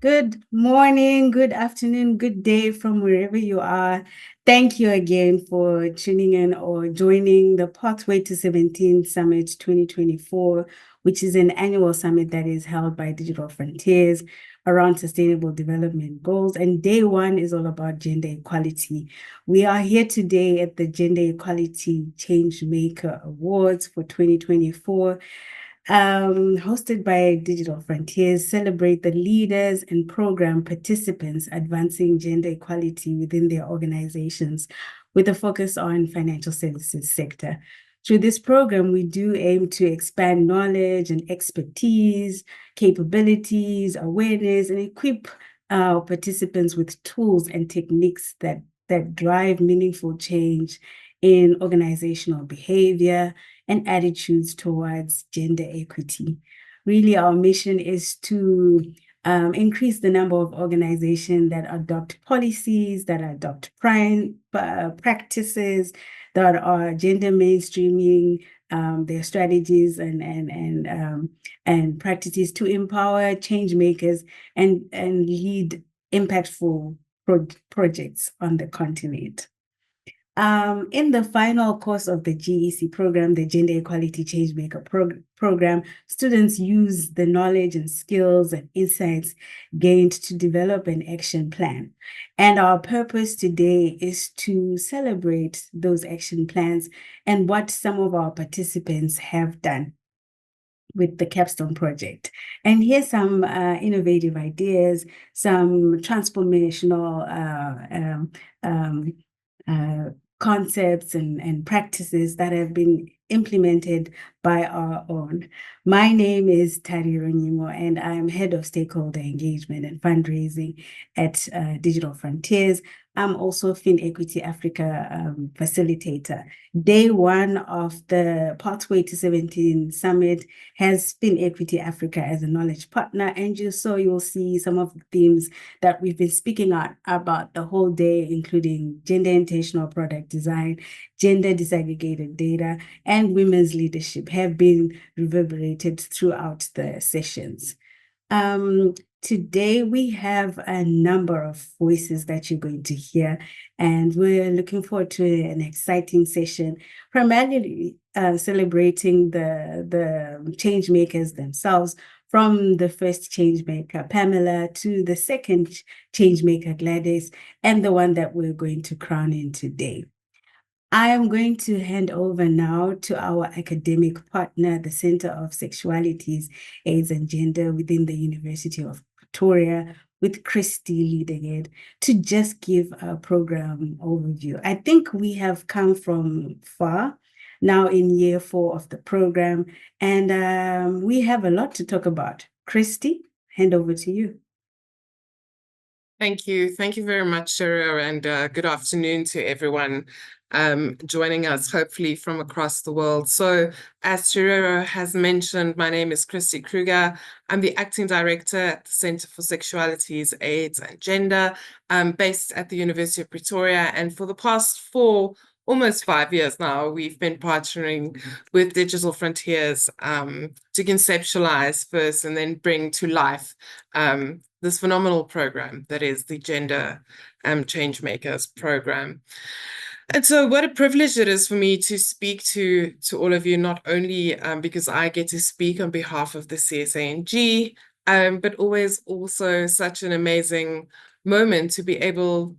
Good morning, good afternoon, good day from wherever you are. Thank you again for tuning in or joining the Pathway to 17 Summit 2024, which is an annual summit that is held by Digital Frontiers around sustainable development goals. And day one is all about gender equality. We are here today at the Gender Equality Changemaker Awards for 2024. Hosted by Digital Frontiers, celebrate the leaders and program participants advancing gender equality within their organizations with a focus on financial services sector. Through this program, we do aim to expand knowledge and expertise, capabilities, awareness, and equip our participants with tools and techniques that drive meaningful change in organizational behavior and attitudes towards gender equity. Really, our mission is to increase the number of organizations that adopt policies, that adopt practices that are gender mainstreaming their strategies and practices to empower change makers and lead impactful projects on the continent. In the final course of the GEC program, the Gender Equality Changemaker program, students use the knowledge and skills and insights gained to develop an action plan. And our purpose today is to celebrate those action plans and what some of our participants have done with the capstone project. And here's some innovative ideas, some transformational concepts and practices that have been implemented by our own. My name is Tari Ronyimo, and I'm Head of Stakeholder Engagement and Fundraising at Digital Frontiers. I'm also FinEquity Africa facilitator. Day one of the Pathway to 17 Summit has FinEquity Africa as a knowledge partner, and you'll see some of the themes that we've been speaking about the whole day, including gender intentional product design, gender disaggregated data, and women's leadership have been reverberated throughout the sessions. Today, we have a number of voices that you're going to hear, and we're looking forward to an exciting session, primarily celebrating the change makers themselves, from the first change maker, Pamela, to the second change maker, Gladys, and the one that we're going to crown in today. I am going to hand over now to our academic partner, the Center of Sexualities, AIDS and Gender within the University of Pretoria, with Christy leading it, to just give a program overview. I think we have come from far, now in year 4 of the program, and we have a lot to talk about. Christy, hand over to you. Thank you. Thank you very much, Shara, and good afternoon to everyone joining us, hopefully from across the world. So as Shara has mentioned, my name is Christy Kruger. I'm the Acting Director at the Center for Sexualities, AIDS and Gender, based at the University of Pretoria. And for the past almost 5 years now, we've been partnering with Digital Frontiers to conceptualize first and then bring to life this phenomenal program that is the Gender Changemakers program. And so what a privilege it is for me to speak to all of you, not only because I get to speak on behalf of the CSANG, but always also such an amazing moment to be able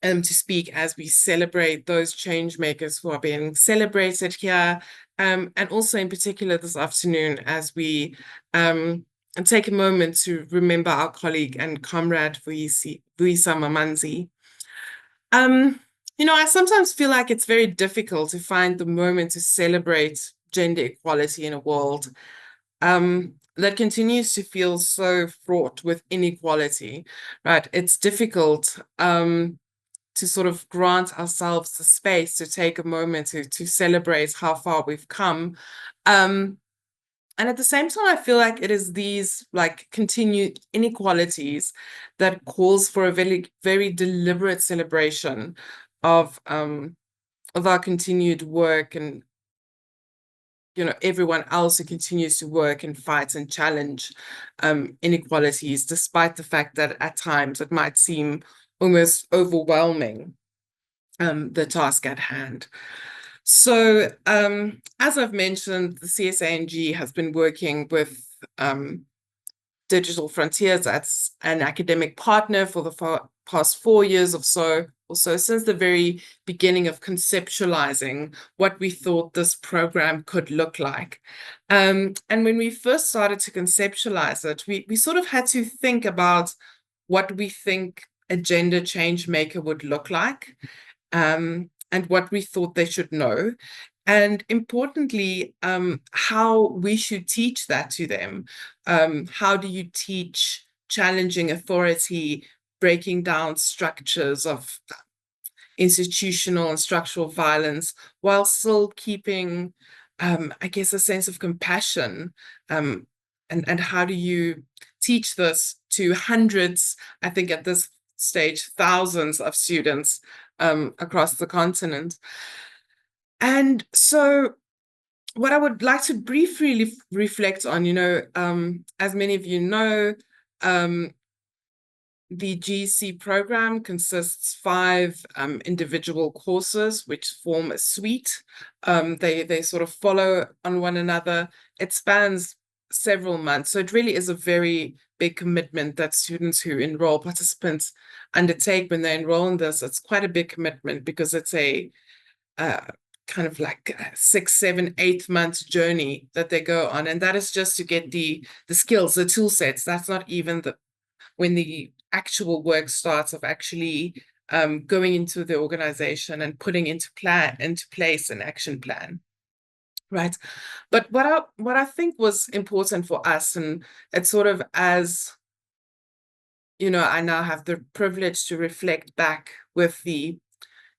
to speak as we celebrate those change makers who are being celebrated here, and also in particular this afternoon as we take a moment to remember our colleague and comrade Vuyisa Mamanzi. I sometimes feel like it's very difficult to find the moment to celebrate gender equality in a world that continues to feel so fraught with inequality, right? It's difficult to sort of grant ourselves the space to take a moment to celebrate how far we've come. And at the same time, I feel like it is these continued inequalities that calls for a very, very deliberate celebration of our continued work and everyone else who continues to work and fight and challenge inequalities, despite the fact that at times it might seem almost overwhelming, the task at hand. So as I've mentioned, the CSANG has been working with Digital Frontiers as an academic partner for the past 4 years or so, since the very beginning of conceptualizing what we thought this program could look like. And when we first started to conceptualize it, we sort of had to think about what we think a gender change maker would look like, and what we thought they should know. And importantly, how we should teach that to them. How do you teach challenging authority, breaking down structures of institutional and structural violence, while still keeping, I guess, a sense of compassion? And how do you teach this to hundreds, I think at this stage, thousands of students across the continent? And so what I would like to briefly reflect on, as many of you know, the GEC program consists 5 individual courses which form a suite. They sort of follow on one another. It spans several months, so it really is a very big commitment that students who enroll, participants undertake when they enroll in this. It's quite a big commitment because it's a kind of like a 6, 7, 8 months journey that they go on, and that is just to get the skills, the tool sets. That's not even when the actual work starts of actually going into the organization and putting into place an action plan, right? But what I think was important for us, and it's sort of, as I now have the privilege to reflect back with the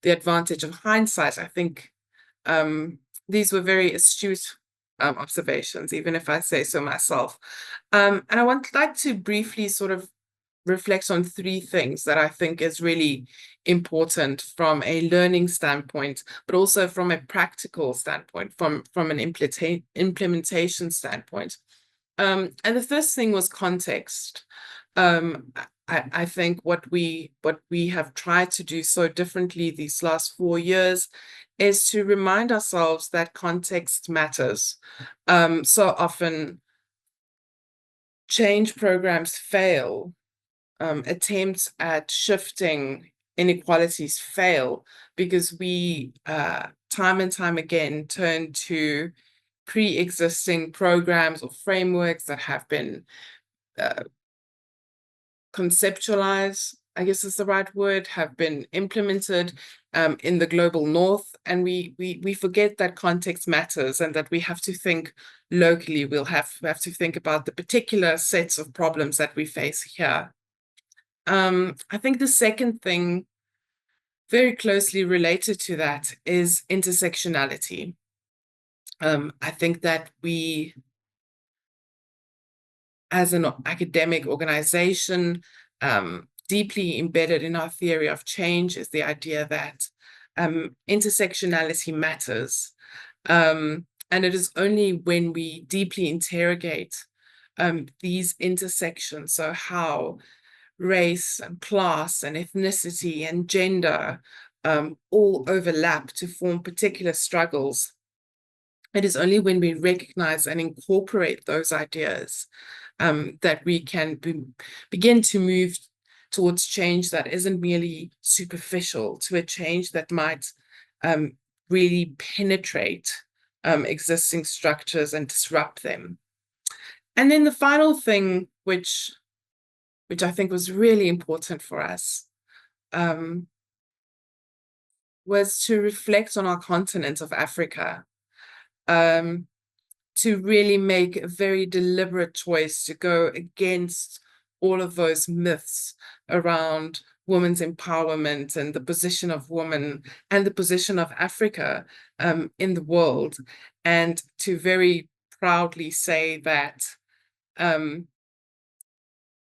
advantage of hindsight, I think these were very astute observations, even if I say so myself. And I would like to briefly sort of reflect on 3 things that I think is really important from a learning standpoint, but also from a practical standpoint, from an implementation standpoint. And the first thing was context. I think what we have tried to do so differently these last 4 years is to remind ourselves that context matters. So often change programs fail, attempts at shifting inequalities fail because we time and time again turn to pre-existing programs or frameworks that have been conceptualized, I guess is the right word, have been implemented in the global north, and we forget that context matters and that we have to think locally. We have to think about the particular sets of problems that we face here. I think the second thing very closely related to that is intersectionality. I think that we, as an academic organization, deeply embedded in our theory of change is the idea that intersectionality matters. And it is only when we deeply interrogate these intersections, so how race and class and ethnicity and gender all overlap to form particular struggles. It is only when we recognize and incorporate those ideas that we can begin to move towards change that isn't merely superficial, to a change that might really penetrate existing structures and disrupt them. And then the final thing, which I think was really important for us, was to reflect on our continent of Africa, to really make a very deliberate choice to go against all of those myths around women's empowerment and the position of women and the position of Africa in the world, and to very proudly say that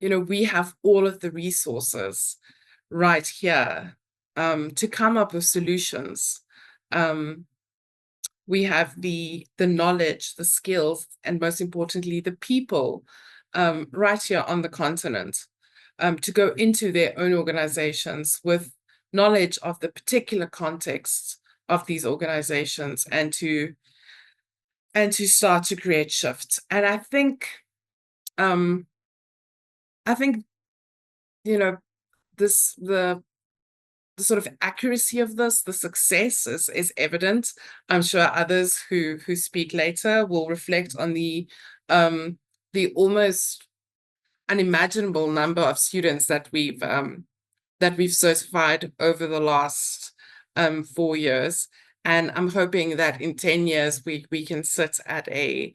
we have all of the resources right here to come up with solutions we have the knowledge, the skills, and most importantly, the people right here on the continent to go into their own organizations with knowledge of the particular context of these organizations and to start to create shifts. And I think you know this the sort of accuracy of this, the success is evident. I'm sure others who speak later will reflect on the almost unimaginable number of students that we've certified over the last 4 years. And I'm hoping that in 10 years we can sit at an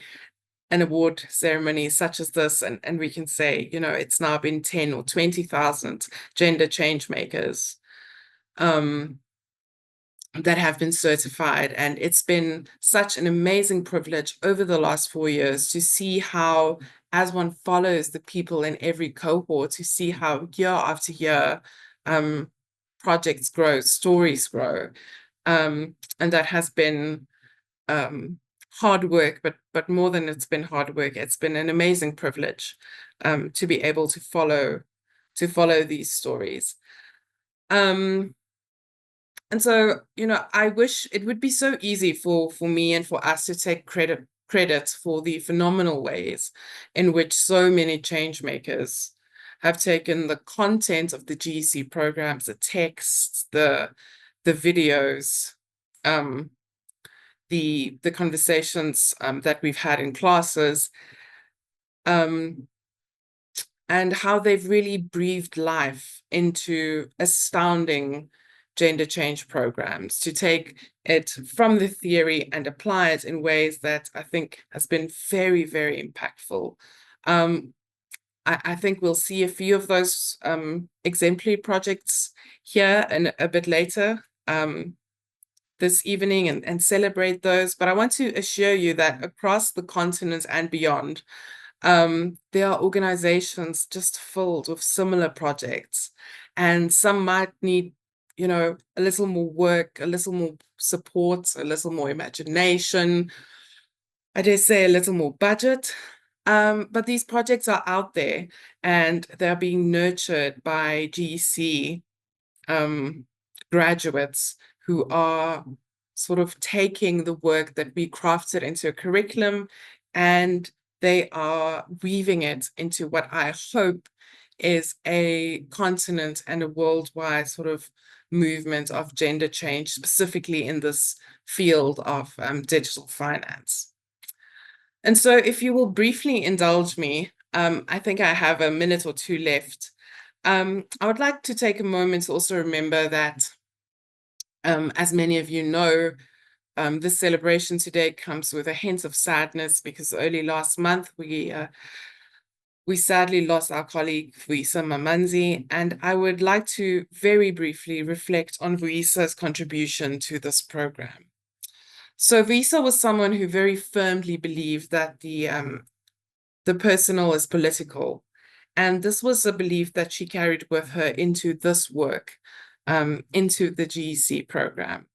award ceremony such as this and we can say, it's now been 10 or 20,000 gender change makers that have been certified. And it's been such an amazing privilege over the last 4 years to see how, as one follows the people in every cohort, to see how year after year projects grow, stories grow. And that has been hard work, but more than it's been hard work, it's been an amazing privilege to be able to follow these stories. And so, I wish it would be so easy for me and for us to take credit for the phenomenal ways in which so many change makers have taken the content of the GEC programs, the texts, the videos, the conversations that we've had in classes, and how they've really breathed life into astounding gender change programs, to take it from the theory and apply it in ways that I think has been very, very impactful. I think we'll see a few of those exemplary projects here and a bit later this evening and celebrate those. But I want to assure you that across the continent and beyond, there are organizations just filled with similar projects, and some might need a little more work, a little more support, a little more imagination, I dare say a little more budget. But these projects are out there and they're being nurtured by GEC graduates who are sort of taking the work that we crafted into a curriculum, and they are weaving it into what I hope is a continent and a worldwide sort of movement of gender change, specifically in this field of digital finance. And so if you will briefly indulge me, I think I have a minute or two left. I would like to take a moment to also remember that, as many of you know, this celebration today comes with a hint of sadness because early last month we sadly lost our colleague Vuyisa Mamanzi, and I would like to very briefly reflect on Vuyisa's contribution to this program. So Vuyisa was someone who very firmly believed that the personal is political, and this was a belief that she carried with her into this work, into the GEC program.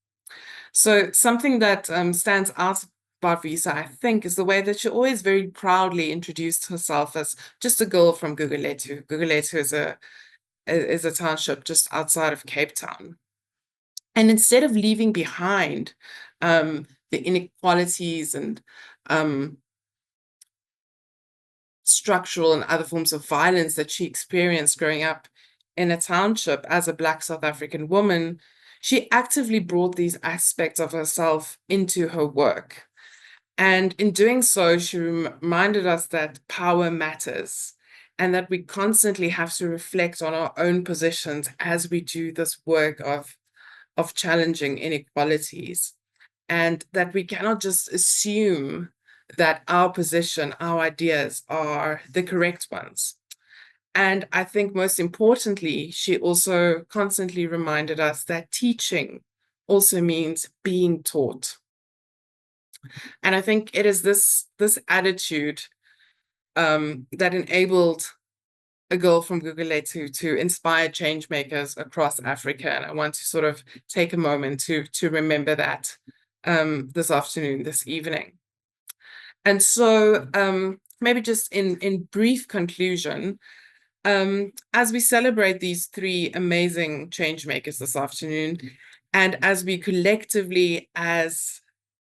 So something that stands out about Vuyisa, I think, is the way that she always very proudly introduced herself as just a girl from Gugulethu. Gugulethu is a township just outside of Cape Town. And instead of leaving behind the inequalities and structural and other forms of violence that she experienced growing up in a township as a Black South African woman, she actively brought these aspects of herself into her work. And in doing so, she reminded us that power matters and that we constantly have to reflect on our own positions as we do this work of challenging inequalities, and that we cannot just assume that our position, our ideas are the correct ones. And I think most importantly, she also constantly reminded us that teaching also means being taught. And I think it is this attitude that enabled a girl from Gugulethu to inspire change makers across Africa. And I want to sort of take a moment to remember that this afternoon, this evening. And so maybe just in brief conclusion, as we celebrate these three amazing change makers this afternoon, and as we collectively as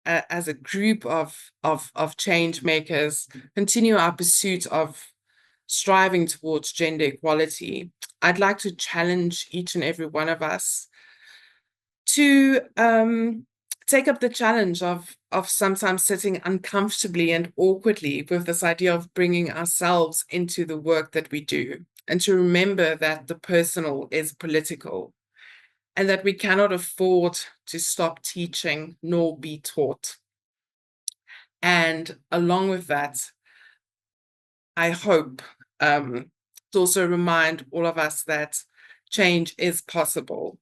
a group of change makers continue our pursuit of striving towards gender equality, I'd like to challenge each and every one of us to take up the challenge of sometimes sitting uncomfortably and awkwardly with this idea of bringing ourselves into the work that we do, and to remember that the personal is political, and that we cannot afford to stop teaching nor be taught. And along with that, I hope to also remind all of us that change is possible.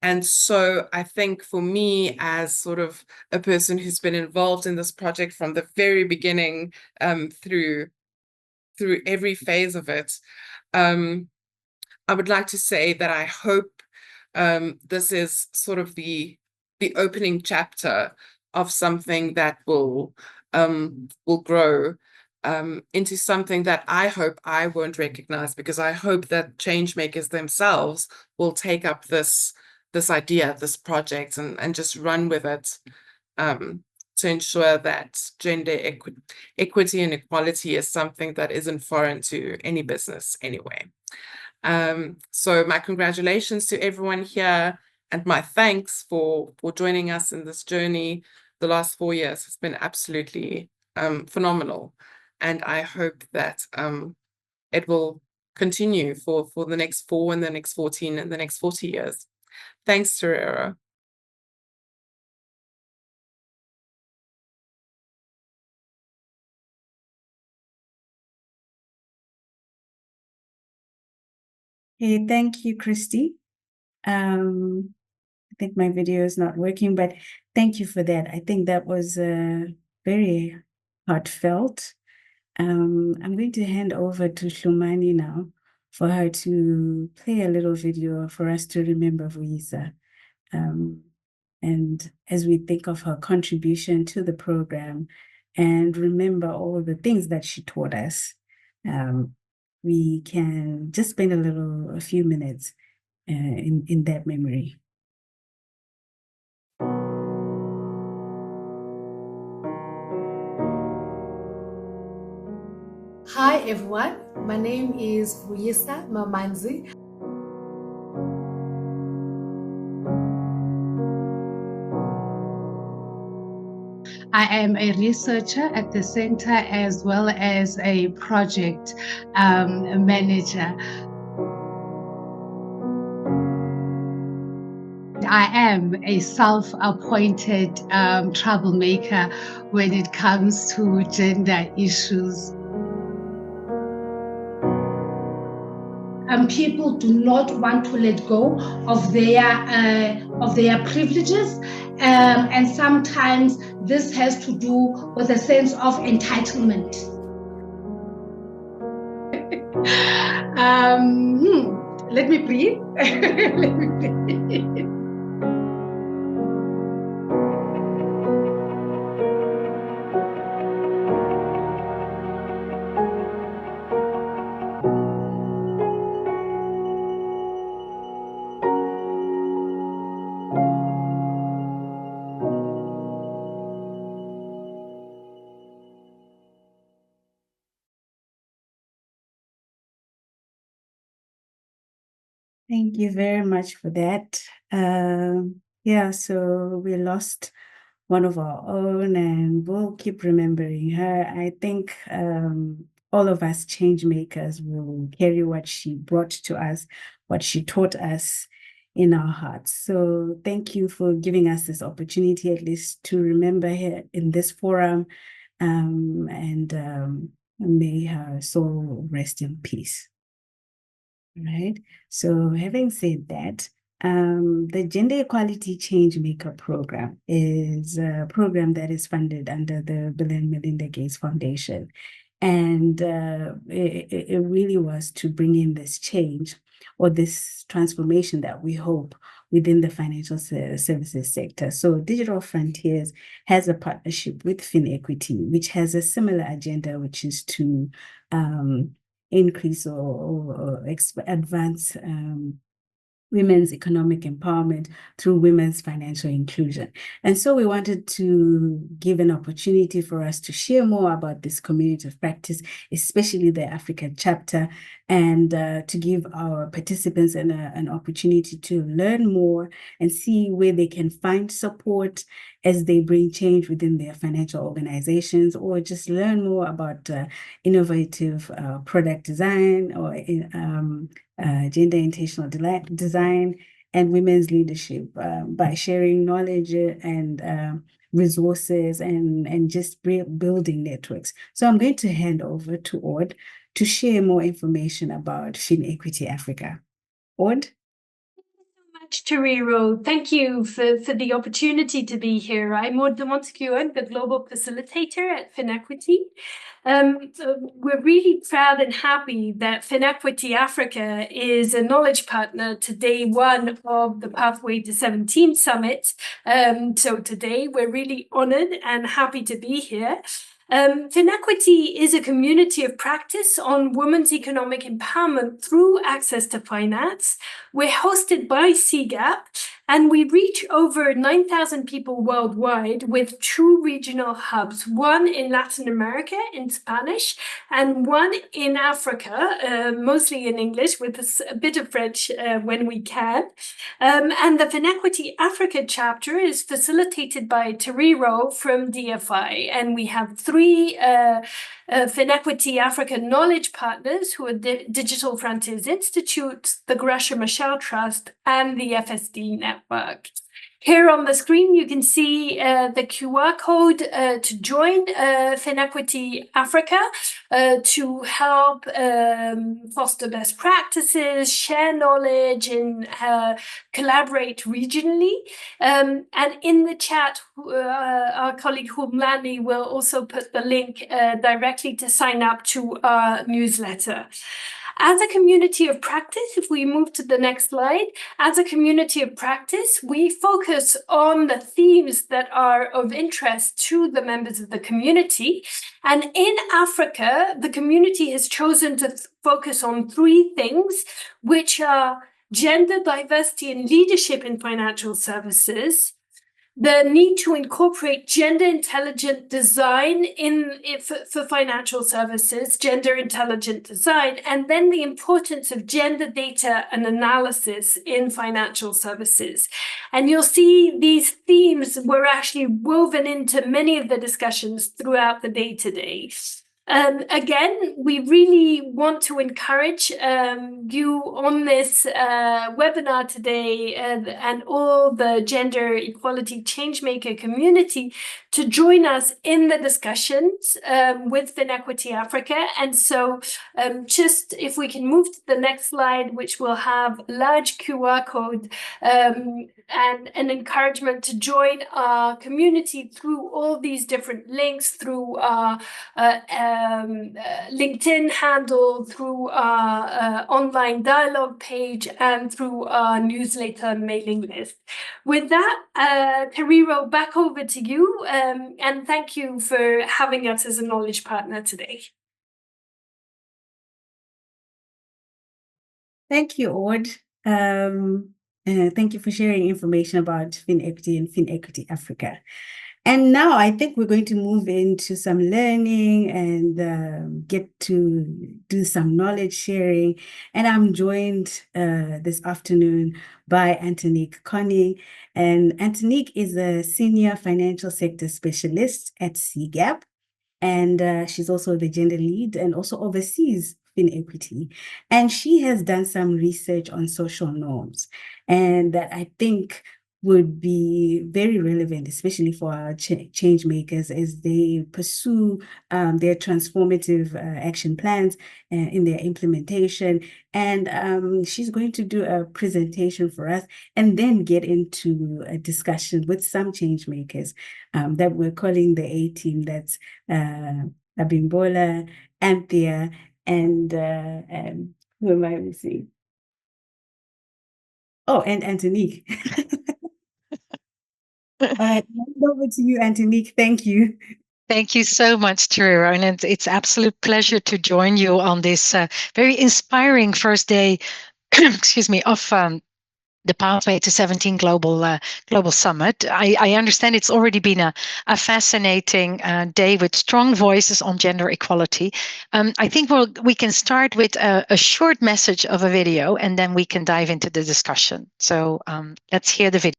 And so I think for me, as sort of a person who's been involved in this project from the very beginning, through every phase of it, I would like to say that I hope this is sort of the opening chapter of something that will grow into something that I hope I won't recognize, because I hope that change makers themselves will take up this idea, this project, and just run with it, to ensure that gender equity and equality is something that isn't foreign to any business anyway. So my congratulations to everyone here, and my thanks for joining us in this journey. The last 4 years has been absolutely phenomenal, and I hope that it will continue for the next 4 and the next 14 and the next 40 years. Thanks, Terera. Hey, thank you, Christy. I think my video is not working, but thank you for that. I think that was very heartfelt. I'm going to hand over to Shumani now for her to play a little video for us to remember Vuyisa. And as we think of her contribution to the program and remember all the things that she taught us, we can just spend a few minutes in that memory. Hi everyone, my name is Vuyisa Mamanzi. I am a researcher at the center as well as a project manager. I am a self-appointed troublemaker when it comes to gender issues. People do not want to let go of their privileges, and sometimes this has to do with a sense of entitlement. Let me breathe. Let me breathe. Thank you very much for that. Yeah, so we lost one of our own, and we'll keep remembering her. I think all of us change makers will carry what she brought to us, what she taught us in our hearts. So thank you for giving us this opportunity, at least to remember her in this forum, and may her soul rest in peace. Right. So having said that, the Gender Equality Changemaker program is a program that is funded under the Bill and Melinda Gates Foundation. And it really was to bring in this change or this transformation that we hope within the financial services sector. So Digital Frontiers has a partnership with FinEquity, which has a similar agenda, which is to increase or advance women's economic empowerment through women's financial inclusion. And so we wanted to give an opportunity for us to share more about this community of practice, especially the African chapter, and to give our participants an opportunity to learn more and see where they can find support as they bring change within their financial organizations, or just learn more about innovative product design or gender intentional design and women's leadership by sharing knowledge and resources and just building networks. So I'm going to hand over to Ord to share more information about FinEquity Africa. Ord? Tariro, thank you for the opportunity to be here. I'm Ord de Montesquieu, the Global Facilitator at FinEquity. We're really proud and happy that FinEquity Africa is a knowledge partner to day one of the Pathway to 17 Summit. So today we're really honored and happy to be here. FinEquity is a community of practice on women's economic empowerment through access to finance. We're hosted by CGAP, and we reach over 9,000 people worldwide with 2 regional hubs, one in Latin America in Spanish and one in Africa, mostly in English with a bit of French when we can. And the FinEquity Africa chapter is facilitated by Tariro from DFI, and we have 3 FinEquity Africa knowledge partners who are the Digital Frontiers Institute, the Gresham Michelle Trust, and the FSD Network. Here on the screen, you can see the QR code to join FinEquity Africa to help foster best practices, share knowledge, and collaborate regionally. And in the chat, our colleague Humlani will also put the link directly to sign up to our newsletter. As a community of practice, if we move to the next slide, as a community of practice, we focus on the themes that are of interest to the members of the community. And in Africa, the community has chosen to focus on 3 things, which are gender diversity and leadership in financial services, the need to incorporate gender intelligent design for financial services, gender intelligent design, and then the importance of gender data and analysis in financial services. And you'll see these themes were actually woven into many of the discussions throughout the day today. Again, we really want to encourage you on this webinar today and all the Gender Equality Changemaker community to join us in the discussions with FinEquity Africa. And so just if we can move to the next slide, which will have a large QR code and an encouragement to join our community through all these different links, through our LinkedIn handle, through our online dialogue page, and through our newsletter mailing list. With that, Tariro, back over to you, and thank you for having us as a knowledge partner today. Thank you, Ord. Thank you for sharing information about FinEquity and FinEquity Africa. And now I think we're going to move into some learning and get to do some knowledge sharing. And I'm joined this afternoon by Antonique Koning. And Antonique is a senior financial sector specialist at CGAP. And she's also the gender lead and also oversees FinEquity. And she has done some research on social norms, and that I think would be very relevant, especially for our change makers as they pursue their transformative action plans in their implementation. And she's going to do a presentation for us and then get into a discussion with some change makers that we're calling the A-team. That's Abimbola, Anthea, and who am I missing? Oh, and Antonique. Hand over to you, Antonique. Thank you. Thank you so much, Tarira, and it's absolute pleasure to join you on this very inspiring first day, excuse me, of the Pathway to 17 Global Summit. I understand it's already been a fascinating day with strong voices on gender equality. I think we can start with a short message of a video, and then we can dive into the discussion. So let's hear the video.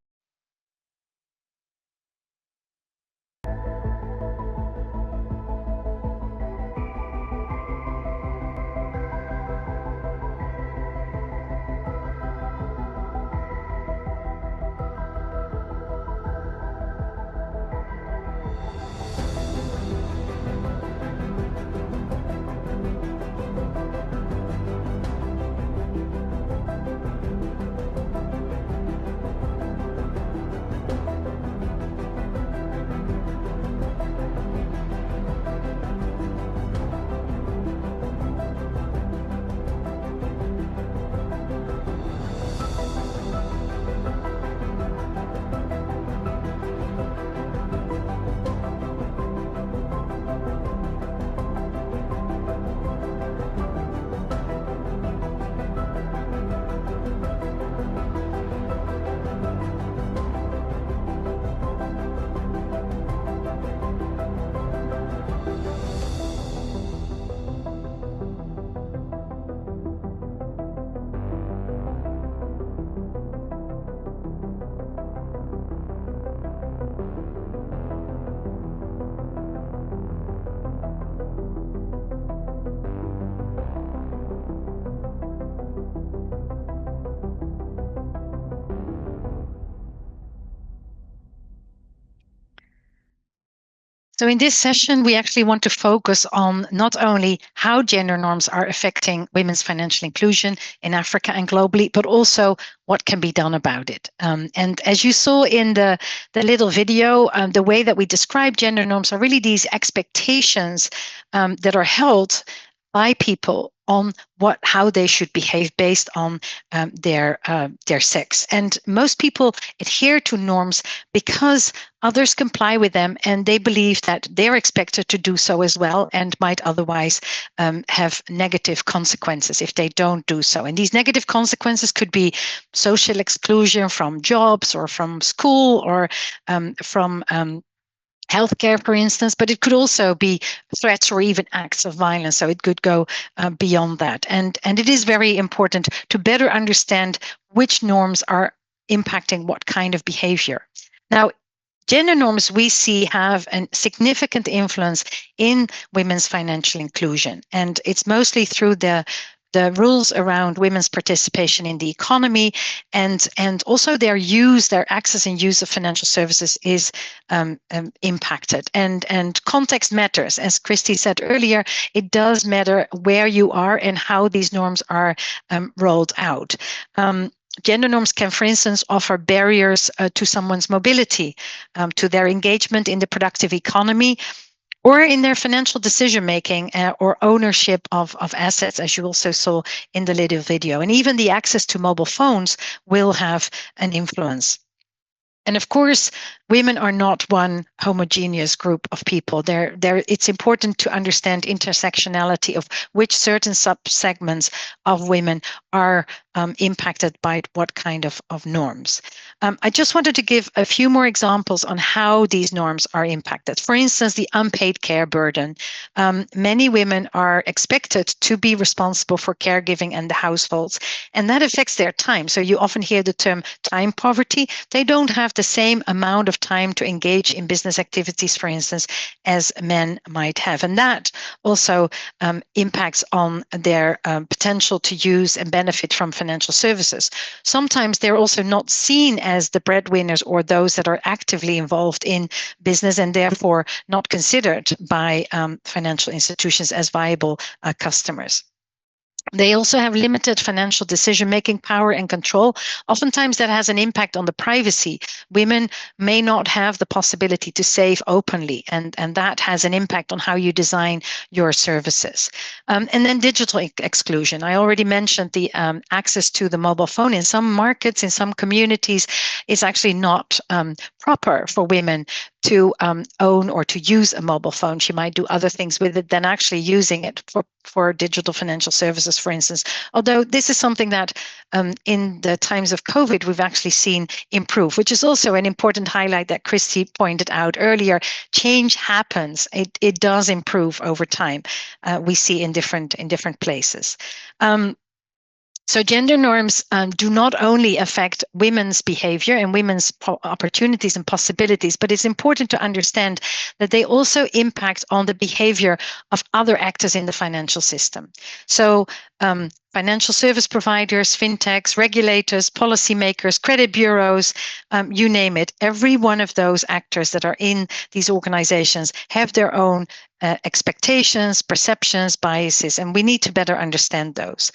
So in this session, we actually want to focus on not only how gender norms are affecting women's financial inclusion in Africa and globally, but also what can be done about it. And as you saw in the little video, the way that we describe gender norms are really these expectations that are held by people on how they should behave based on their sex. And most people adhere to norms because others comply with them, and they believe that they're expected to do so as well, and might otherwise have negative consequences if they don't do so. And these negative consequences could be social exclusion from jobs or from school or from healthcare, for instance, but it could also be threats or even acts of violence. So it could go beyond that. And it is very important to better understand which norms are impacting what kind of behavior. Now, gender norms we see have a significant influence in women's financial inclusion, and it's mostly through the rules around women's participation in the economy, and also their access and use of financial services is impacted. And context matters. As Christy said earlier, it does matter where you are and how these norms are rolled out. Gender norms can, for instance, offer barriers to someone's mobility, to their engagement in the productive economy, or in their financial decision-making or ownership of assets, as you also saw in the little video. And even the access to mobile phones will have an influence. And of course, women are not one homogeneous group of people. It's important to understand intersectionality of which certain subsegments of women are impacted by what kind of norms. I just wanted to give a few more examples on how these norms are impacted. For instance, the unpaid care burden. Many women are expected to be responsible for caregiving and the households, and that affects their time. So you often hear the term time poverty. They don't have the same amount of time to engage in business activities, for instance, as men might have. And that also impacts on their potential to use and benefit from financial services. Sometimes they're also not seen as the breadwinners or those that are actively involved in business, and therefore not considered by financial institutions as viable customers. They also have limited financial decision-making power and control. Oftentimes that has an impact on the privacy. Women may not have the possibility to save openly, and that has an impact on how you design your services. And then digital exclusion. I already mentioned the access to the mobile phone. In some markets, in some communities, is actually not proper for women to own or to use a mobile phone. She might do other things with it than actually using it for digital financial services, for instance. Although this is something that in the times of COVID, we've actually seen improve, which is also an important highlight that Christy pointed out earlier. Change happens. It does improve over time. We see in different places. So gender norms do not only affect women's behavior and women's opportunities and possibilities, but it's important to understand that they also impact on the behavior of other actors in the financial system. So financial service providers, fintechs, regulators, policymakers, credit bureaus, you name it. Every one of those actors that are in these organizations have their own expectations, perceptions, biases, and we need to better understand those.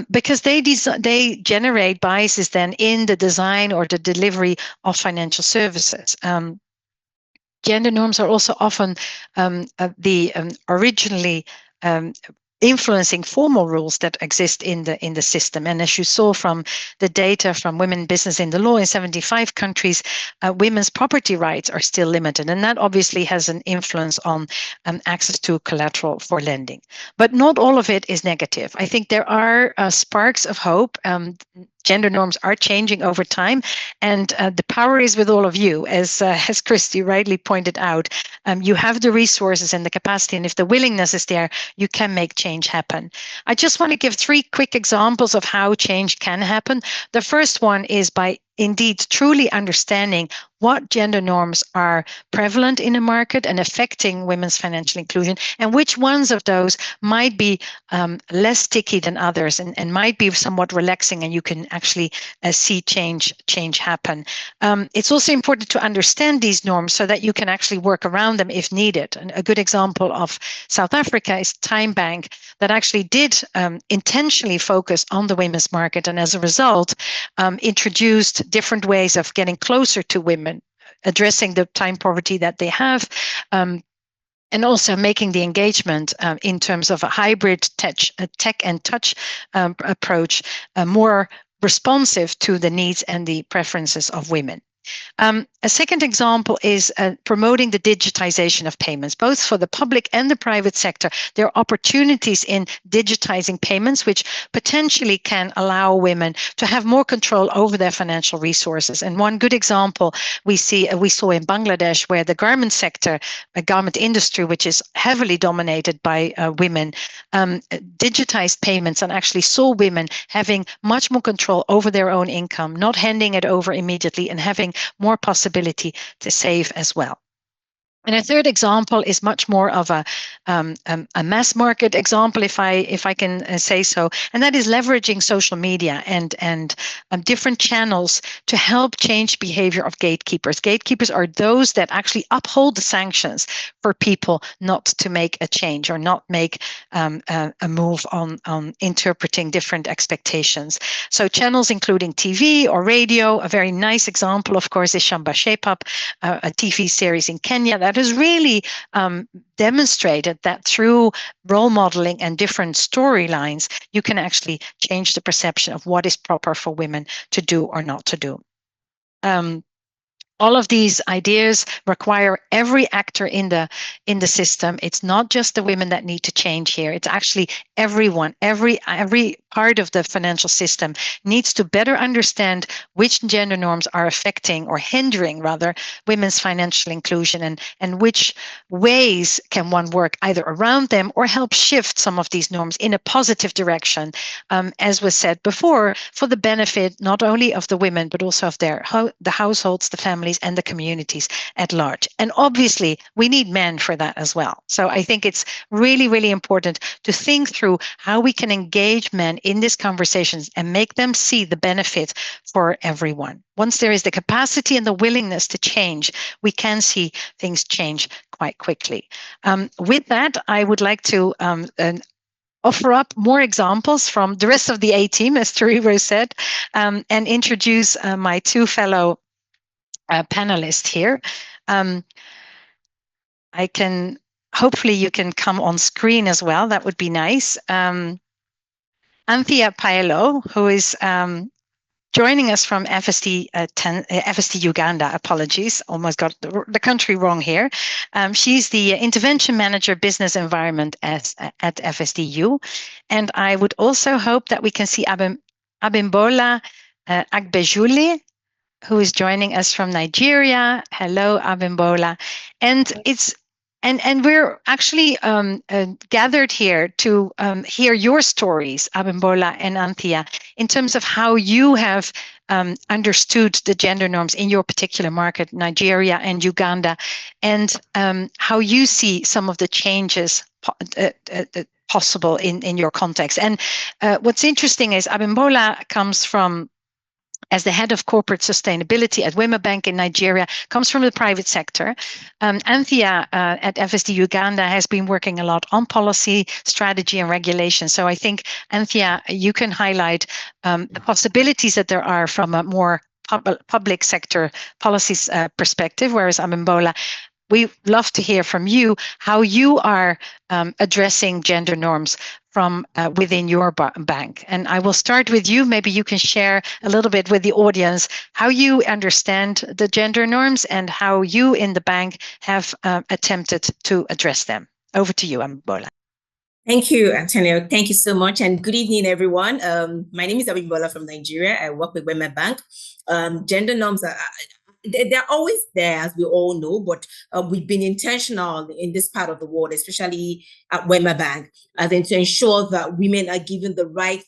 Because they generate biases then in the design or the delivery of financial services. Gender norms are also often originally influencing formal rules that exist in the system. And as you saw from the data from Women Business in the Law in 75 countries, women's property rights are still limited. And that obviously has an influence on access to collateral for lending. But not all of it is negative. I think there are sparks of hope. Gender norms are changing over time, and the power is with all of you, as Christy rightly pointed out. You have the resources and the capacity, and if the willingness is there, you can make change happen. I just want to give 3 quick examples of how change can happen. The first one is by indeed truly understanding what gender norms are prevalent in a market and affecting women's financial inclusion, and which ones of those might be less sticky than others and might be somewhat relaxing, and you can actually see change happen. It's also important to understand these norms so that you can actually work around them if needed. And a good example of South Africa is Time Bank, that actually did intentionally focus on the women's market, and as a result introduced different ways of getting closer to women, addressing the time poverty that they have, and also making the engagement in terms of a hybrid tech and touch approach more responsive to the needs and the preferences of women. A second example is promoting the digitization of payments, both for the public and the private sector. There are opportunities in digitizing payments, which potentially can allow women to have more control over their financial resources. And one good example we saw in Bangladesh, where the garment sector, a garment industry, which is heavily dominated by women, digitized payments and actually saw women having much more control over their own income, not handing it over immediately, and having more possibility to save as well. And a third example is much more of a mass market example, if I can say so, and that is leveraging social media and different channels to help change behavior of gatekeepers. Gatekeepers are those that actually uphold the sanctions for people not to make a change or not make a move on interpreting different expectations. So channels including TV or radio. A very nice example, of course, is Shamba Shape Up, a TV series in Kenya that has really demonstrated that through role modeling and different storylines, you can actually change the perception of what is proper for women to do or not to do. All of these ideas require every actor in the system. It's not just the women that need to change here. It's actually everyone, every part of the financial system needs to better understand which gender norms are affecting or hindering, rather, women's financial inclusion, and which ways can one work either around them or help shift some of these norms in a positive direction, as was said before, for the benefit not only of the women, but also of the households, the families, and the communities at large. And obviously, we need men for that as well. So I think it's really, really important to think through how we can engage men in these conversations and make them see the benefit for everyone. Once there is the capacity and the willingness to change, we can see things change quite quickly. With that, I would like to offer up more examples from the rest of the A team, as Tariro said, and introduce my two fellow panelists here. Hopefully you can come on screen as well. That would be nice. Anthea Paelo, who is joining us from FSD Uganda, apologies, almost got the country wrong here. She's the Intervention Manager Business Environment at FSDU. And I would also hope that we can see Abimbola Agbejule, who is joining us from Nigeria. Hello, Abimbola. And we're actually gathered here to hear your stories, Abimbola and Anthea, in terms of how you have understood the gender norms in your particular market, Nigeria and Uganda, and how you see some of the changes possible in your context. And what's interesting is Abimbola comes from, as the head of corporate sustainability at Wema Bank in Nigeria, comes from the private sector. Anthea at FSD Uganda has been working a lot on policy, strategy, and regulation. So I think, Anthea, you can highlight the possibilities that there are from a more public sector policies perspective, whereas Abimbola, we love to hear from you how you are addressing gender norms from within your bank. And I will start with you. Maybe you can share a little bit with the audience how you understand the gender norms and how you in the bank have attempted to address them. Over to you, Abimbola. Thank you, Antonio. Thank you so much. And good evening, everyone. My name is Abimbola from Nigeria. I work with Wema Bank. Gender norms are they're always there, as we all know, but we've been intentional in this part of the world, especially at Wema Bank, to ensure that women are given the right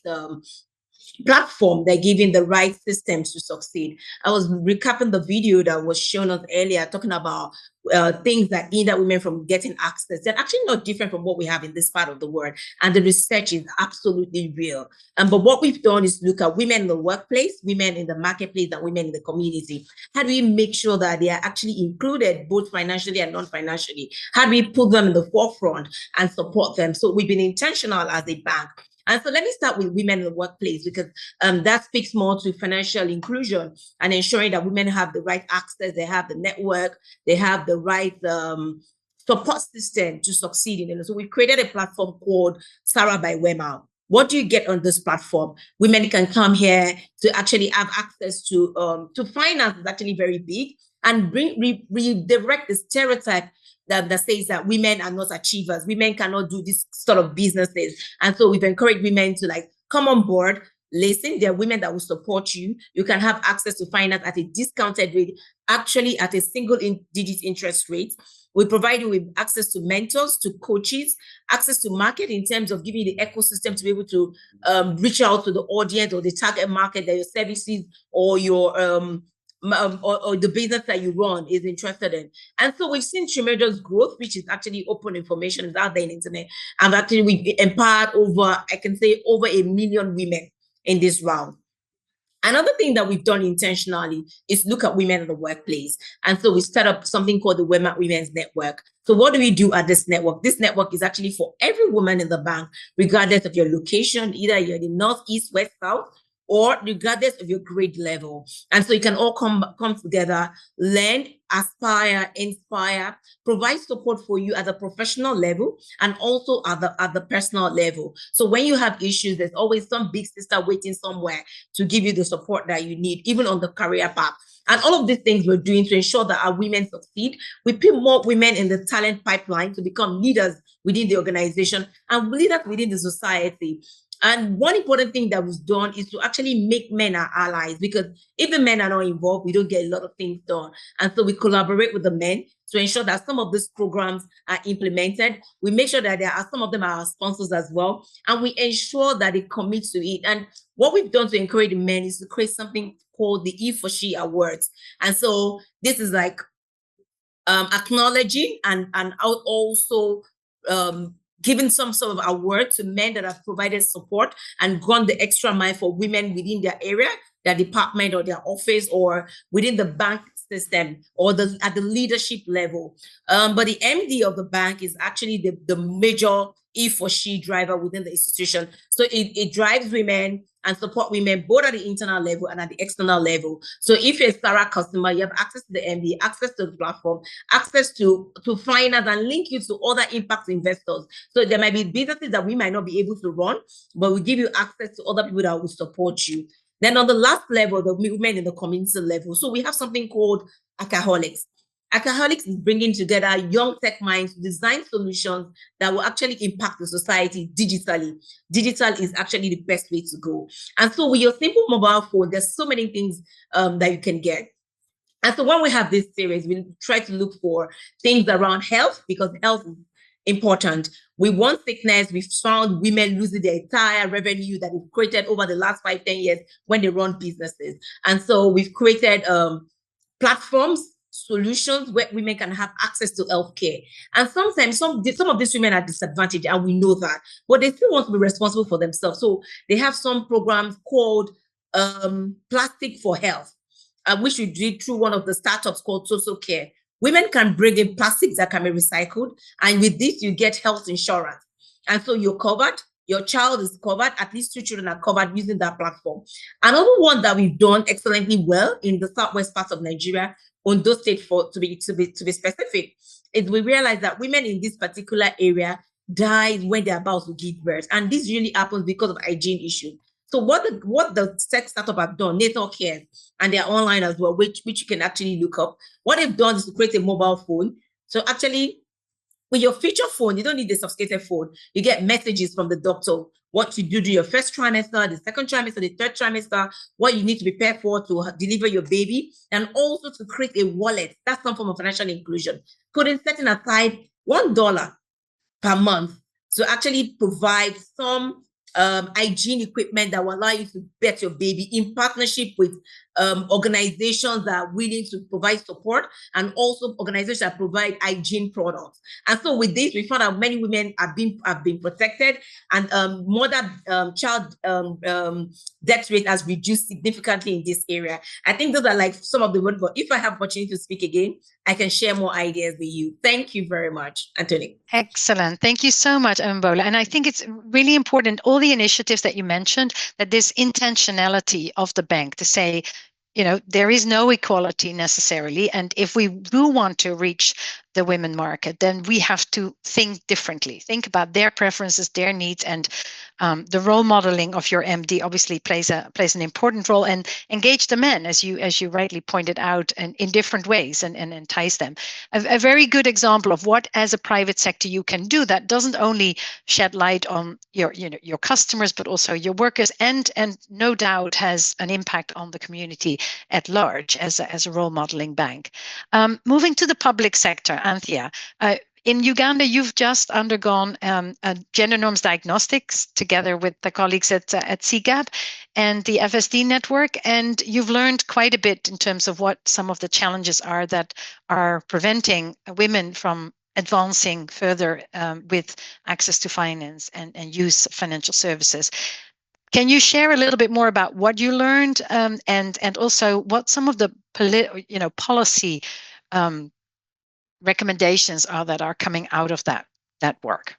platform, they're given the right systems to succeed. I was recapping the video that was shown us earlier, talking about things that hinder women from getting access. They're actually not different from what we have in this part of the world. And the research is absolutely real. But what we've done is look at women in the workplace, women in the marketplace, and women in the community. How do we make sure that they are actually included both financially and non-financially? How do we put them in the forefront and support them? So we've been intentional as a bank. And so let me start with women in the workplace, because that speaks more to financial inclusion and ensuring that women have the right access, they have the network, they have the right support system to succeed in it. So we created a platform called Sarah by Wema. What do you get on this platform? Women can come here to actually have access to finance is actually very big, and redirect the stereotype that says that women are not achievers. Women cannot do this sort of businesses. And so we've encouraged women to come on board, listen, there are women that will support you. You can have access to finance at a discounted rate, actually at a single-digit interest rate. We provide you with access to mentors, to coaches, access to market in terms of giving you the ecosystem to be able to reach out to the audience or the target market that your services or your or the business that you run is interested in. And so we've seen tremendous growth, which is actually open information, is out there in the internet. And actually we've empowered over 1 million women in this round. Another thing that we've done intentionally is look at women in the workplace. And so we set up something called the Wema Women's Network. So what do we do at this network? This network is actually for every woman in the bank, regardless of your location, either you're in the North, East, West, South, or regardless of your grade level. And so you can all come together, learn, aspire, inspire, provide support for you at the professional level and also at the personal level. So when you have issues, there's always some big sister waiting somewhere to give you the support that you need, even on the career path. And all of these things we're doing to ensure that our women succeed. We put more women in the talent pipeline to become leaders within the organization and leaders within the society. And one important thing that was done is to actually make men our allies, because if the men are not involved, we don't get a lot of things done. And so we collaborate with the men to ensure that some of these programs are implemented. We make sure that some of them are our sponsors as well. And we ensure that they commit to it. And what we've done to encourage the men is to create something called the GEC Awards. And so this is like acknowledging and also giving some sort of award to men that have provided support and gone the extra mile for women within their area, their department or their office or within the bank system or at the leadership level. But the MD of the bank is actually the major he or she driver within the institution. So it drives women and support women both at the internal level and at the external level. So if you're a Sarah customer, you have access to the MD, access to the platform, access to finance, and link you to other impact investors. So there might be businesses that we might not be able to run, but we give you access to other people that will support you. Then on the last level, the women in the community level. So we have something called Alcoholics. Alcoholics is bringing together young tech minds to design solutions that will actually impact the society digitally. Digital is actually the best way to go. And so with your simple mobile phone, there's so many things that you can get. And so when we have this series, we try to look for things around health, because health is important. We want sickness. We've found women losing their entire revenue that they've created over the last 5-10 years when they run businesses. And so we've created platforms, solutions where women can have access to healthcare. And sometimes some of these women are disadvantaged, and we know that, but they still want to be responsible for themselves. So they have some programs called Plastic for Health, which we did through one of the startups called Social Care. Women can bring in plastics that can be recycled, and with this you get health insurance. And so you're covered, your child is covered, at least 2 children are covered using that platform. Another one that we've done excellently well in the southwest part of Nigeria, Ondo State, to be specific, is we realize that women in this particular area die when they're about to give birth. And this really happens because of hygiene issues. So what the tech startup have done, Natal Care, and they're online as well, which you can actually look up. What they've done is to create a mobile phone. So actually, with your feature phone, you don't need the sophisticated phone. You get messages from the doctor, what to do your first trimester, the second trimester, the third trimester, what you need to prepare for to deliver your baby, and also to create a wallet. That's some form of financial inclusion. Setting aside $1 per month to actually provide some hygiene equipment that will allow you to bet your baby in partnership with organizations that are willing to provide support, and also organizations that provide hygiene products. And so with this, we found that many women have been protected, and child death rate has reduced significantly in this area. I think those are like some of the words, but if I have opportunity to speak again, I can share more ideas with you. Thank you very much, Antonique. Excellent. Thank you so much, Mbola. And I think it's really important, all the initiatives that you mentioned, that this intentionality of the bank to say, there is no equality necessarily. And if we do want to reach the women market, then we have to think differently, think about their preferences, their needs, and the role modeling of your MD obviously plays an important role, and engage the men, as you rightly pointed out, and in different ways, and entice them. A very good example of what, as a private sector, you can do that doesn't only shed light on your customers, but also your workers, and no doubt has an impact on the community at large as a role modeling bank. Moving to the public sector, Anthea. In Uganda, you've just undergone a gender norms diagnostics together with the colleagues at CGAP and the FSD network, and you've learned quite a bit in terms of what some of the challenges are that are preventing women from advancing further with access to finance and use financial services. Can you share a little bit more about what you learned, and also what some of the policy recommendations are that are coming out of that work?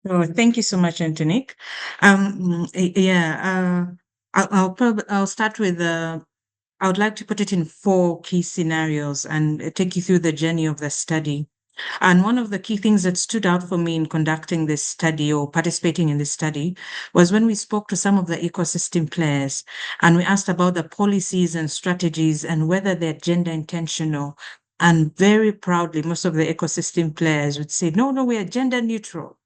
Oh, thank you so much, Antonique. I'll start with I would like to put it in 4 key scenarios and take you through the journey of the study. And one of the key things that stood out for me in conducting this study or participating in this study was when we spoke to some of the ecosystem players, and we asked about the policies and strategies and whether they're gender intentional. And very proudly, most of the ecosystem players would say, no, we are gender neutral.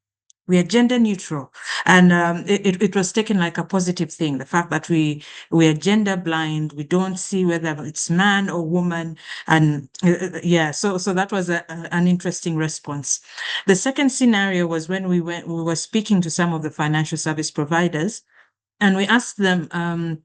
We are gender neutral. And it was taken like a positive thing, the fact that we are gender blind. We don't see whether it's man or woman. And so that was an interesting response. The second scenario was when we were speaking to some of the financial service providers, and we asked them,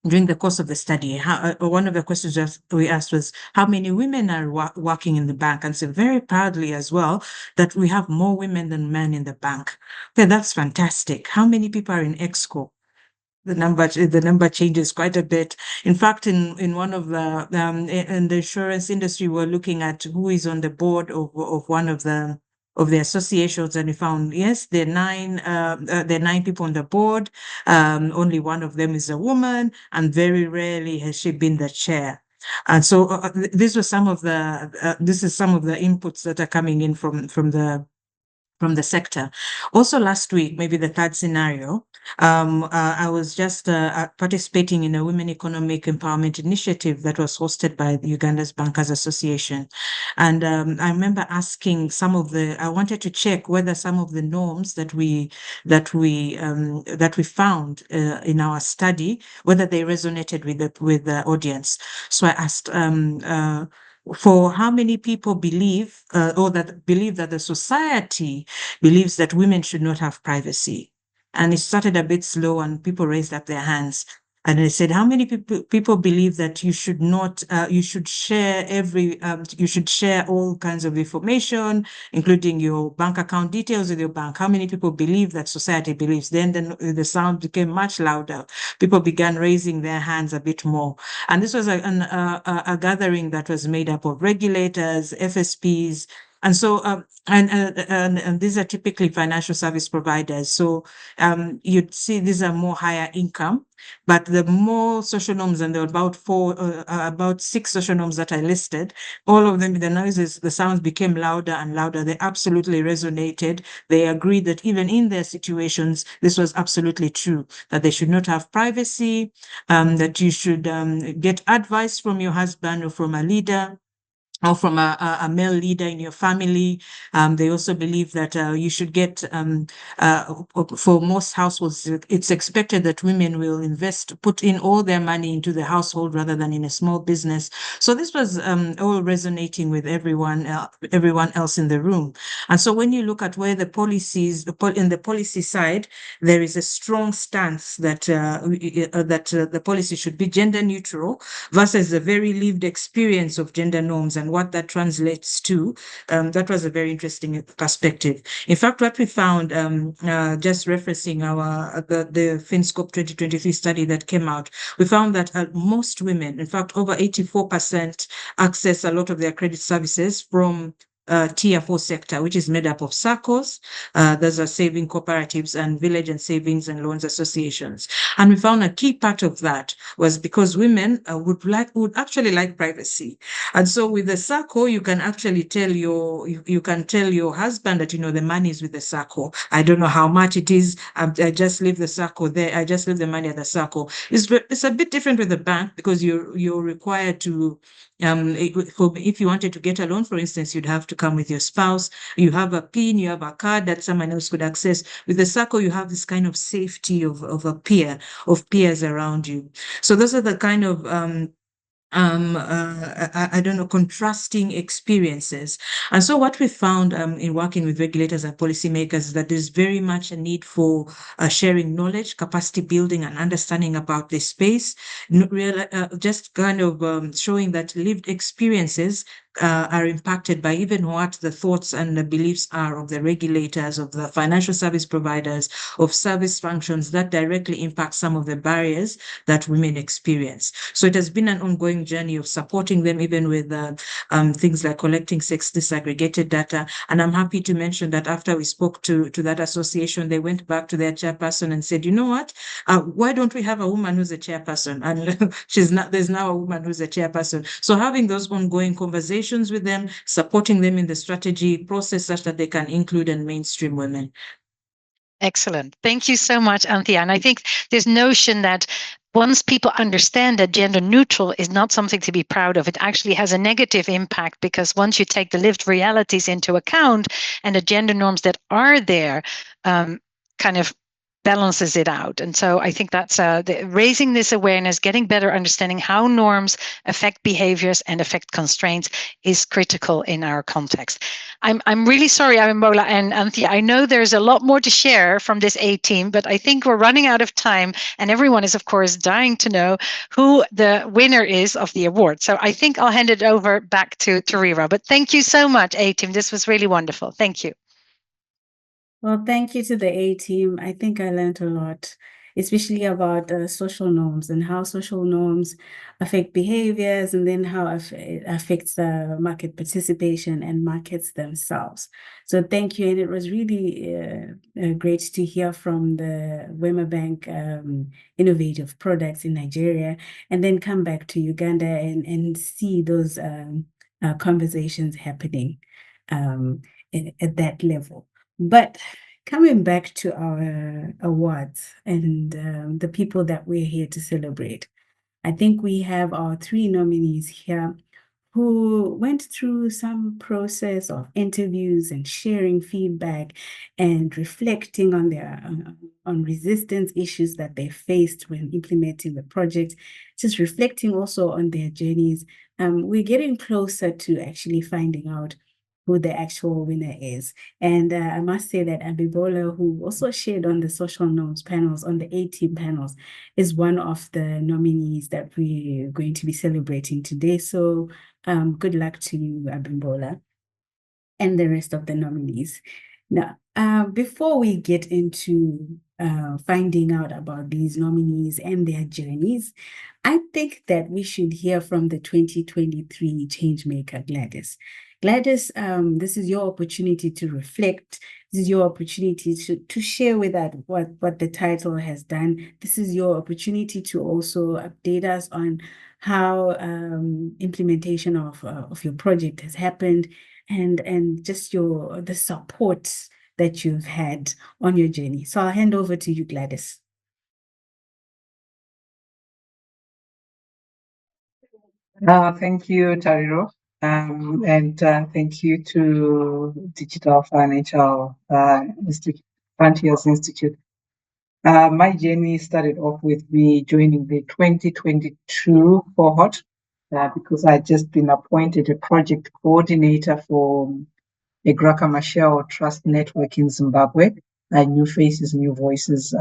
during the course of the study, one of the questions that we asked was, how many women are working in the bank? And so very proudly as well, that we have more women than men in the bank. Okay, that's fantastic. How many people are in EXCO? The number changes quite a bit. In fact, in one of the in the insurance industry, we're looking at who is on the board of one of the the associations, and we found, yes, there are 9 people on the board. Only one of them is a woman, and very rarely has she been the chair. And so this is some of the inputs that are coming in from the sector. Also last week, maybe the third scenario, I was just participating in a Women Economic Empowerment Initiative that was hosted by the Uganda's Bankers Association. And I remember asking I wanted to check whether some of the norms that we found in our study, whether they resonated with the audience. So I asked, for how many people believe that the society believes that women should not have privacy. And it started a bit slow, and people raised up their hands. And they said, how many people believe that you should not, you should share all kinds of information, including your bank account details with your bank? How many people believe that society believes? Then the sound became much louder. People began raising their hands a bit more. And this was a gathering that was made up of regulators, FSPs, and so, and these are typically financial service providers. So you'd see these are more higher income, but the more social norms, and there were about 6 social norms that I listed, all of them, the sounds became louder and louder. They absolutely resonated. They agreed that even in their situations, this was absolutely true, that they should not have privacy, that you should get advice from your husband or from a leader, or from a male leader in your family. They also believe that you should get, for most households, it's expected that women will put in all their money into the household rather than in a small business. So this was all resonating with everyone else in the room. And so when you look at where the policies, in the policy side, there is a strong stance that the policy should be gender neutral versus the very lived experience of gender norms and what that translates to. That was a very interesting perspective. In fact, what we found, just referencing the FinScope 2023 study that came out, we found that most women, in fact, over 84%, access a lot of their credit services from Tier 4 sector, which is made up of SACCOs, those are saving cooperatives, and village and savings and loans associations. And we found a key part of that was because women would actually like privacy. And so with the SACCO, you can actually tell your husband that, the money is with the SACCO. I don't know how much it is. I just leave the SACCO there. I just leave the money at the SACCO. It's a bit different with the bank, because you're required to, if you wanted to get a loan, for instance, you'd have to come with your spouse. You have a PIN, you have a card that someone else could access. With the SACCO, you have this kind of safety of a peer, of peers around you. So those are the kind of I don't know, contrasting experiences. And so what we found in working with regulators and policymakers is that there's very much a need for sharing knowledge, capacity building, and understanding about this space, just kind of showing that lived experiences are impacted by even what the thoughts and the beliefs are of the regulators, of the financial service providers, of service functions that directly impact some of the barriers that women experience. So it has been an ongoing journey of supporting them, even with things like collecting sex disaggregated data. And I'm happy to mention that after we spoke to that association, they went back to their chairperson and said, you know what, why don't we have a woman who's a chairperson? And there's now a woman who's a chairperson. So having those ongoing conversations with them, supporting them in the strategy process such that they can include and mainstream women. Excellent. Thank you so much, Anthea. And I think this notion that once people understand that gender neutral is not something to be proud of, it actually has a negative impact, because once you take the lived realities into account and the gender norms that are there, kind of balances it out. And so I think that's raising this awareness, getting better understanding how norms affect behaviors and affect constraints is critical in our context. I'm really sorry, Abimbola and Anthea. I know there's a lot more to share from this A team, but I think we're running out of time, and everyone is, of course, dying to know who the winner is of the award. So I think I'll hand it over back to Rira. But thank you so much, A team. This was really wonderful. Thank you. Well, thank you to the A team. I think I learned a lot. especially about social norms and how social norms affect behaviors, and then how it affects market participation and markets themselves. So thank you. And it was really great to hear from the Wema Bank innovative products in Nigeria, and then come back to Uganda and see those conversations happening at that level. But coming back to our awards and the people that we're here to celebrate, I think we have our 3 nominees here who went through some process of interviews and sharing feedback and reflecting on their on resistance issues that they faced when implementing the project, just reflecting also on their journeys. We're getting closer to actually finding out who the actual winner is. And I must say that Abibola, who also shared on the social norms panels, on the 18 panels, is one of the nominees that we're going to be celebrating today. So good luck to you, Abimbola, and the rest of the nominees. Now, before we get into finding out about these nominees and their journeys, I think that we should hear from the 2023 Changemaker, Gladys. Gladys, this is your opportunity to reflect. This is your opportunity to share with us what the title has done. This is your opportunity to also update us on how implementation of your project has happened, and just the support that you've had on your journey. So I'll hand over to you, Gladys. Thank you, Tariro, and thank you to Digital Financial Frontiers Institute. My journey started off with me joining the 2022 cohort because I'd just been appointed a project coordinator for a Graca Machel Trust Network in Zimbabwe. New faces, new voices,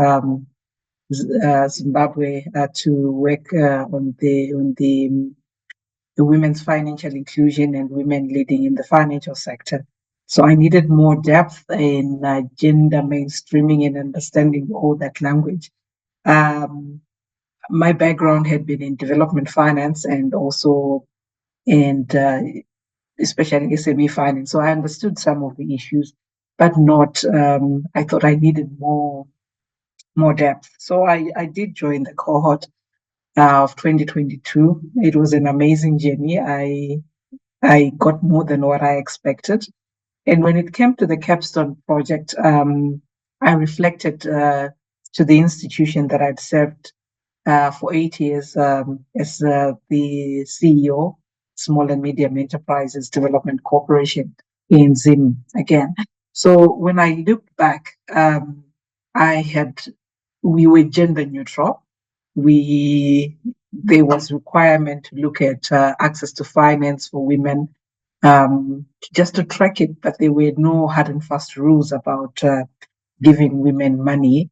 Zimbabwe, to work on the women's financial inclusion and women leading in the financial sector. So I needed more depth in gender mainstreaming and understanding all that language. My background had been in development finance and also especially SME finance. So I understood some of the issues, but not, I thought I needed more depth. So I did join the cohort of 2022. It was an amazing journey. I got more than what I expected. And when it came to the capstone project, I reflected to the institution that I'd served for 8 years as the CEO, Small and Medium Enterprises Development Corporation in Zim again. So when I looked back, we were gender neutral. There was requirement to look at access to finance for women, just to track it, but there were no hard and fast rules about giving women money,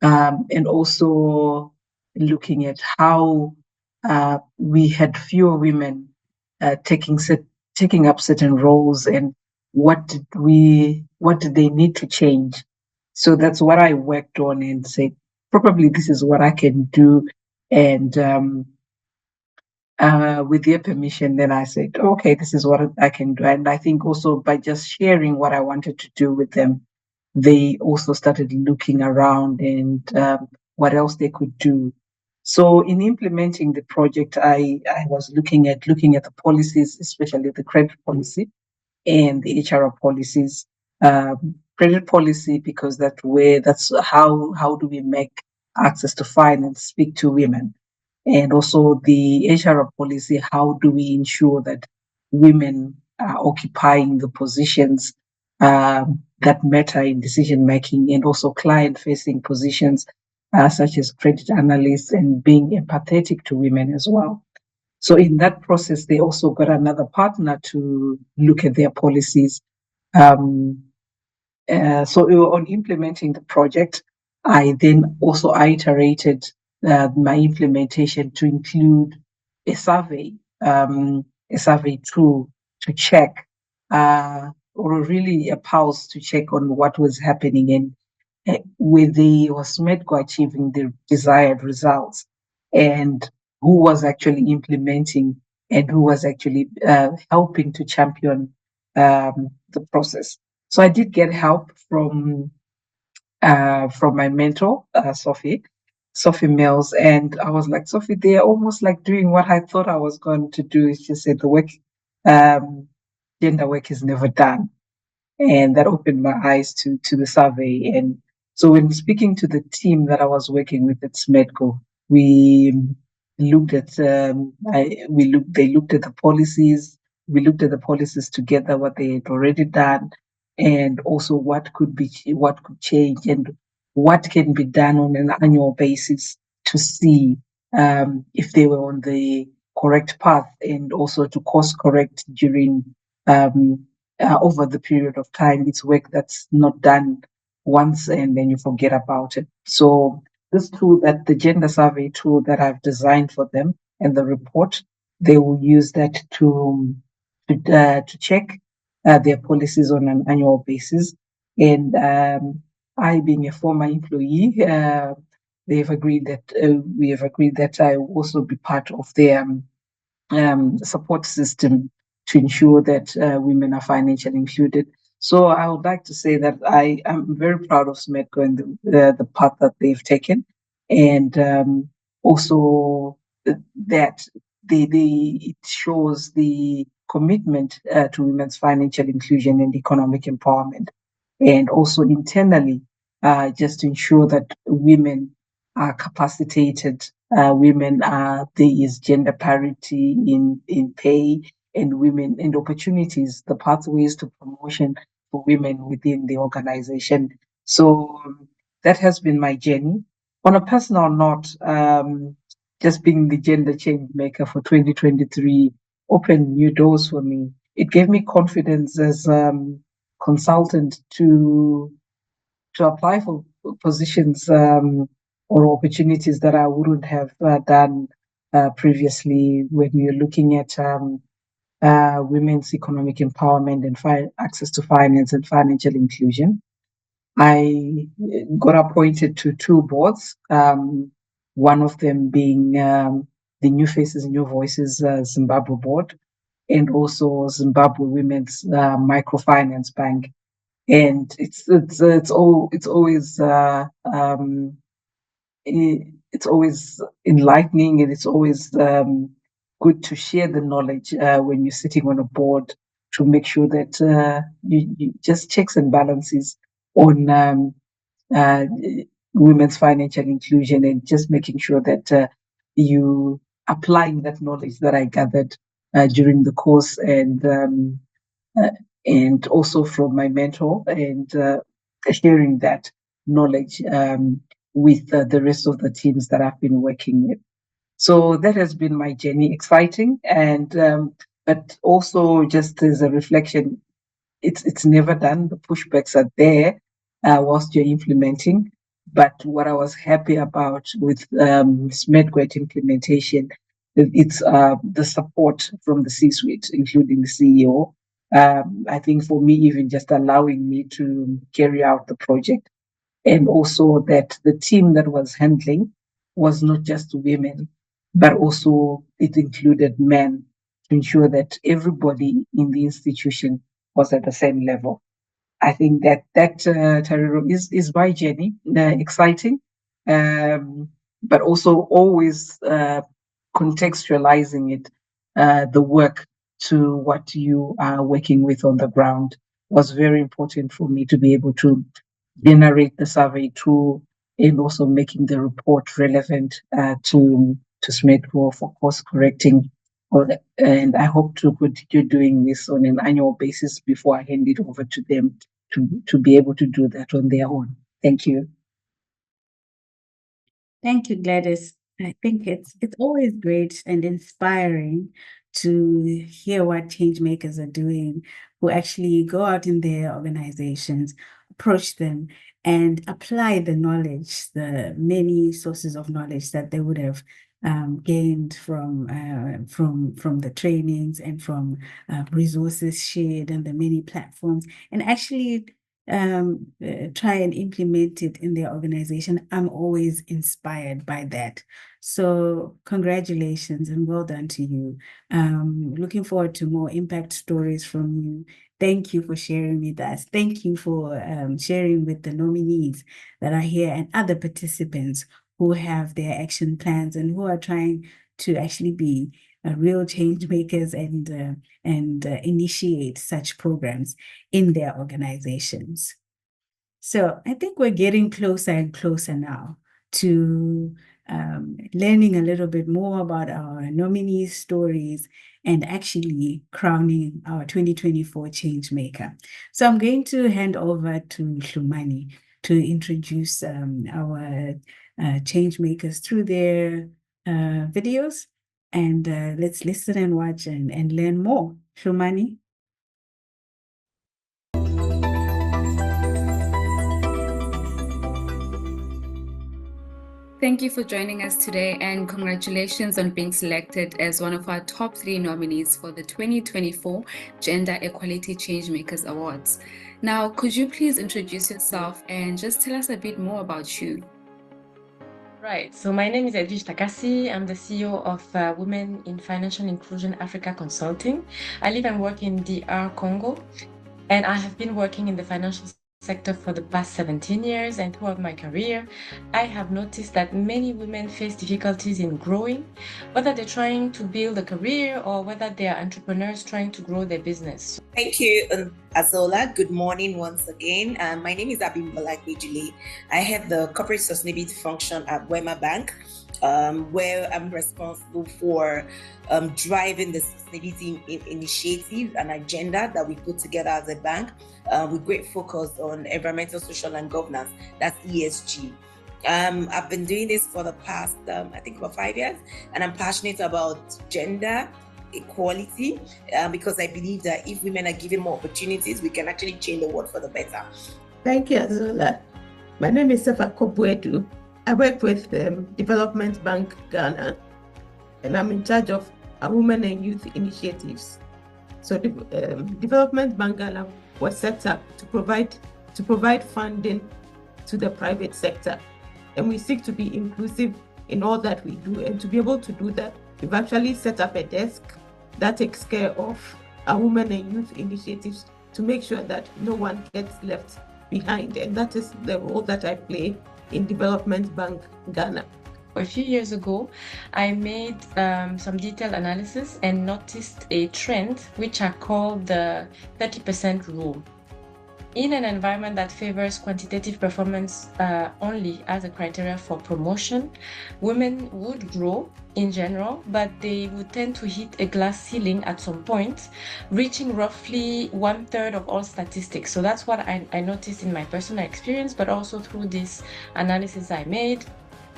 and also looking at how we had fewer women taking up certain roles, and what did they need to change. So that's what I worked on and said, probably this is what I can do. And with their permission, then I said, okay, this is what I can do. And I think also by just sharing what I wanted to do with them, they also started looking around and what else they could do. So in implementing the project, I was looking at the policies, especially the credit policy and the HR policies. Credit policy, because that's how do we make access to finance speak to women, and also the HR policy, how do we ensure that women are occupying the positions that matter in decision making, and also client facing positions such as credit analysts, and being empathetic to women as well. So in that process, they also got another partner to look at their policies. So on implementing the project, I then also iterated my implementation to include a survey tool to check, or really a pulse to check on what was happening. And was SMEDCO achieving the desired results, and who was actually implementing and who was actually helping to champion the process. So I did get help from my mentor, Sophie Mills, and I was like, Sophie, they're almost like doing what I thought I was going to do. She said the work, gender work is never done, and that opened my eyes to the survey. And so when speaking to the team that I was working with at SMEDCO, we looked at they looked at the policies. We looked at the policies together, what they had already done, and also what could change, and what can be done on an annual basis to see if they were on the correct path, and also to course correct during over the period of time. It's work that's not done once and then you forget about it. So this tool, that the gender survey tool that I've designed for them, and the report, they will use that to check their policies on an annual basis. And I, being a former employee, we have agreed that I will also be part of their support system to ensure that women are financially included. So I would like to say that I am very proud of SMEDCO and the path that they've taken, and also that it shows the commitment to women's financial inclusion and economic empowerment, and also internally, just to ensure that women are capacitated. There is gender parity in pay, and women and opportunities, the pathways to promotion for women within the organization. So that has been my journey. On a personal note, just being the gender change maker for 2023 opened new doors for me. It gave me confidence as consultant to apply for positions or opportunities that I wouldn't have done previously, when you're looking at women's economic empowerment and access to finance and financial inclusion. I got appointed to 2 boards, one of them being the New Faces, New Voices Zimbabwe board, and also Zimbabwe Women's Microfinance Bank. And it's always enlightening, and it's always good to share the knowledge when you're sitting on a board, to make sure that you just checks and balances on women's financial inclusion, and just making sure that you applying that knowledge that I gathered during the course, and also from my mentor, and sharing that knowledge with the rest of the teams that I've been working with. So that has been my journey, exciting, and but also just as a reflection, it's never done. The pushbacks are there whilst you're implementing. But what I was happy about with SMEDCO implementation, it's the support from the C-suite, including the CEO. I think for me, even just allowing me to carry out the project, and also that the team that was handling was not just women, but also it included men, to ensure that everybody in the institution was at the same level. I think that Tariro is my journey, exciting, but also always contextualizing it, the work, to what you are working with on the ground, was very important for me to be able to generate the survey tool, and also making the report relevant to SMEDCO for course correcting. And I hope to continue doing this on an annual basis before I hand it over to them to be able to do that on their own. Thank you. Thank you, Gladys. I think it's always great and inspiring to hear what change makers are doing, who actually go out in their organizations, approach them, and apply the knowledge, the many sources of knowledge that they would have gained from the trainings, and from resources shared and the many platforms, and actually try and implement it in their organization, I'm always inspired by that. So congratulations and well done to you. Looking forward to more impact stories from you. Thank you for sharing with us. Thank you for sharing with the nominees that are here and other participants who have their action plans and who are trying to actually be real change makers and initiate such programs in their organizations. So I think we're getting closer and closer now to learning a little bit more about our nominees' stories and actually crowning our 2024 change maker. So I'm going to hand over to Hlumani to introduce our change makers through their videos. And let's listen and watch and learn more. Hlumani. Thank you for joining us today, and congratulations on being selected as one of our top 3 nominees for the 2024 Gender Equality Changemakers Awards. Now, could you please introduce yourself and just tell us a bit more about you? Right, so my name is Edwige Takasi. I'm the CEO of Women in Financial Inclusion Africa Consulting. I live and work in DR Congo, and I have been working in the financial sector for the past 17 years, and throughout my career, I have noticed that many women face difficulties in growing, whether they're trying to build a career or whether they are entrepreneurs trying to grow their business. Thank you, Azola. Good morning once again. My name is Abimbola Gbejule. I have the corporate sustainability function at Wema Bank, where I'm responsible for driving the sustainability initiative and agenda that we put together as a bank with great focus on environmental, social, and governance. That's ESG. I've been doing this for the past, I think about 5 years, and I'm passionate about gender equality because I believe that if women are given more opportunities, we can actually change the world for the better. Thank you, Azola. My name is Sefa Kobuedu. I work with Development Bank Ghana, and I'm in charge of our women and youth initiatives. So the Development Bank Ghana was set up to provide funding to the private sector, and we seek to be inclusive in all that we do. And to be able to do that, we've actually set up a desk that takes care of our women and youth initiatives to make sure that no one gets left behind. And that is the role that I play in Development Bank Ghana. A few years ago, I made some detailed analysis and noticed a trend which I call the 30% rule. In an environment that favors quantitative performance only as a criteria for promotion, women would grow in general, but they would tend to hit a glass ceiling at some point, reaching roughly 1/3 of all statistics. So that's what I noticed in my personal experience, but also through this analysis I made.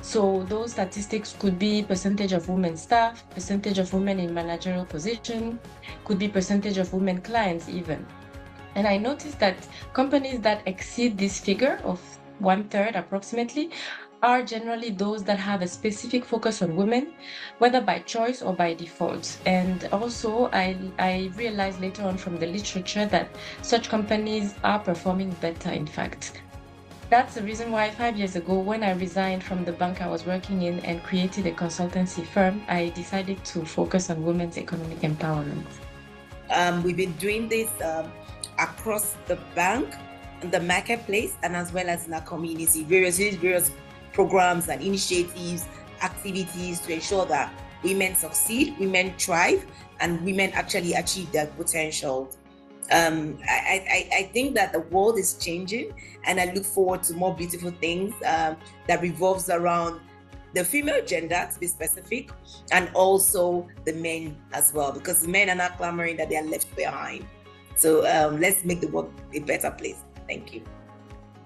So those statistics could be percentage of women staff, percentage of women in managerial position, could be percentage of women clients even. And I noticed that companies that exceed this figure of 1/3 approximately are generally those that have a specific focus on women, whether by choice or by default. And also I realized later on from the literature that such companies are performing better, in fact. That's the reason why 5 years ago, when I resigned from the bank I was working in and created a consultancy firm, I decided to focus on women's economic empowerment. We've been doing this across the bank, the marketplace, and as well as in our community, various programs and initiatives, activities to ensure that women succeed, women thrive, and women actually achieve their potential. I think that the world is changing, and I look forward to more beautiful things that revolves around the female gender, to be specific, and also the men as well, because the men are not clamoring that they are left behind. So let's make the world a better place. Thank you.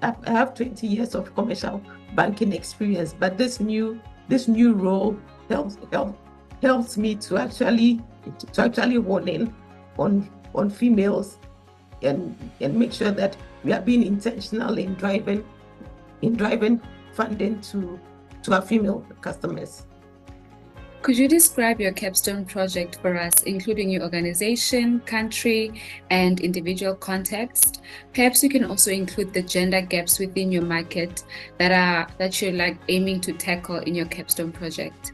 I have 20 years of commercial banking experience, but this new role helps me to actually hone in on females and make sure that we are being intentional in driving funding to our female customers. Could you describe your capstone project for us, including your organization, country, and individual context? Perhaps you can also include the gender gaps within your market that you're aiming to tackle in your capstone project.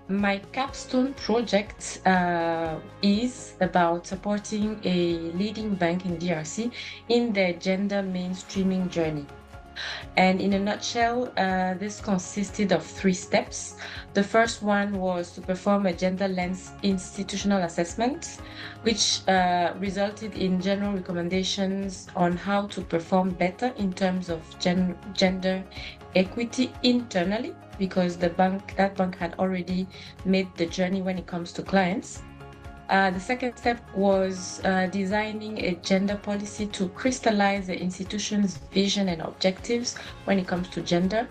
My capstone project is about supporting a leading bank in DRC in their gender mainstreaming journey. And in a nutshell, this consisted of 3 steps. The first one was to perform a gender lens institutional assessment, which resulted in general recommendations on how to perform better in terms of gender equity internally, because that bank had already made the journey when it comes to clients. The second step was designing a gender policy to crystallize the institution's vision and objectives when it comes to gender,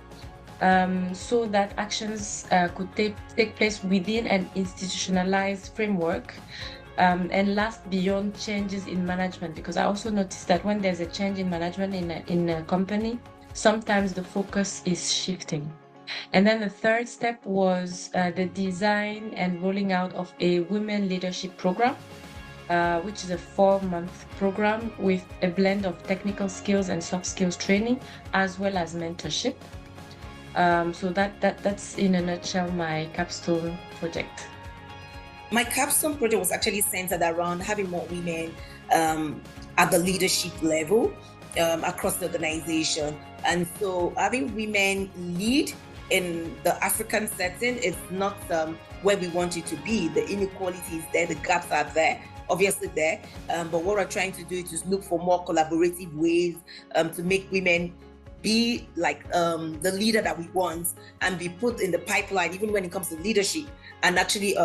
so that actions could take place within an institutionalized framework, and last beyond changes in management, because I also noticed that when there's a change in management in a company, sometimes the focus is shifting. And then the third step was the design and rolling out of a women leadership program, which is a 4-month program with a blend of technical skills and soft skills training, as well as mentorship. So that's in a nutshell my capstone project. My capstone project was actually centered around having more women at the leadership level across the organization. And so having women lead in the African setting is not where we want it to be. The inequality is there, the gaps are there, obviously there. But what we're trying to do is look for more collaborative ways to make women be like the leader that we want and be put in the pipeline, even when it comes to leadership, and actually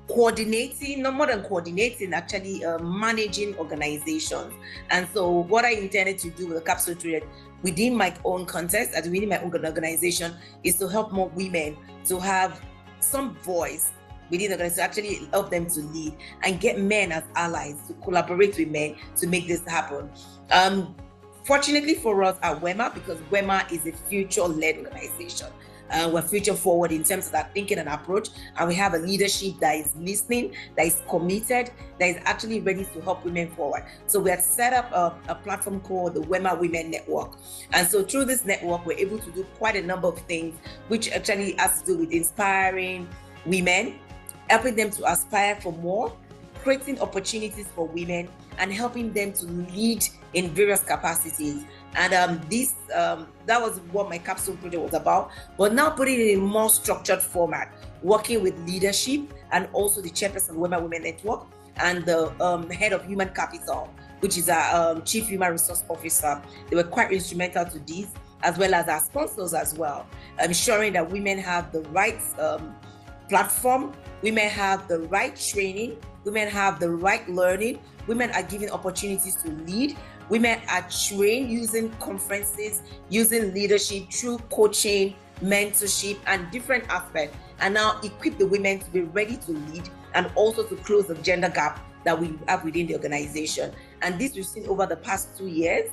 coordinating, not more than coordinating, actually managing organizations. And so what I intended to do with the capstone project within my own context and within my own organization is to help more women to have some voice within the organization, actually help them to lead and get men as allies to collaborate with men to make this happen. Fortunately for us at WEMA, because WEMA is a future-led organization, we're future forward in terms of that thinking and approach, and we have a leadership that is listening, that is committed, that is actually ready to help women forward. So we have set up a platform called the WEMA Women Network. And so through this network, we're able to do quite a number of things, which actually has to do with inspiring women, helping them to aspire for more, creating opportunities for women, and helping them to lead in various capacities. And that was what my capstone project was about, but now putting it in a more structured format, working with leadership and also the chairperson of WEMA Women Network and the head of human capital, which is our chief human resource officer. They were quite instrumental to this, as well as our sponsors as well, ensuring that women have the right platform, women have the right training, women have the right learning, women are given opportunities to lead, women are trained using conferences, using leadership through coaching, mentorship, and different aspects, and now equip the women to be ready to lead and also to close the gender gap that we have within the organization. And this we've seen over the past 2 years.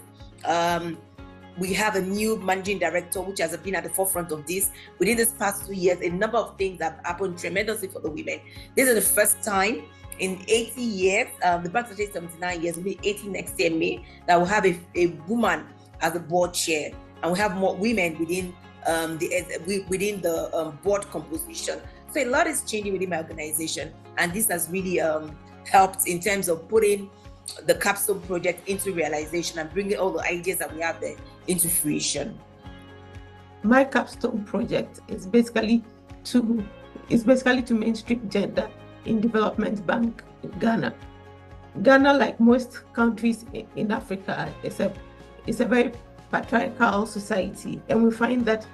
We have a new managing director, which has been at the forefront of this. Within this past 2 years, a number of things have happened tremendously for the women. This is the first time in 80 years, the bank has 79 years, will be 80 next year, May, that will have a woman as a board chair. And we have more women within the board composition. So a lot is changing within my organization. And this has really helped in terms of putting the capstone project into realization and bringing all the ideas that we have there into fruition. My capstone project is basically to mainstream gender in Development Bank in Ghana. Ghana, like most countries in Africa, is a very patriarchal society, and we find that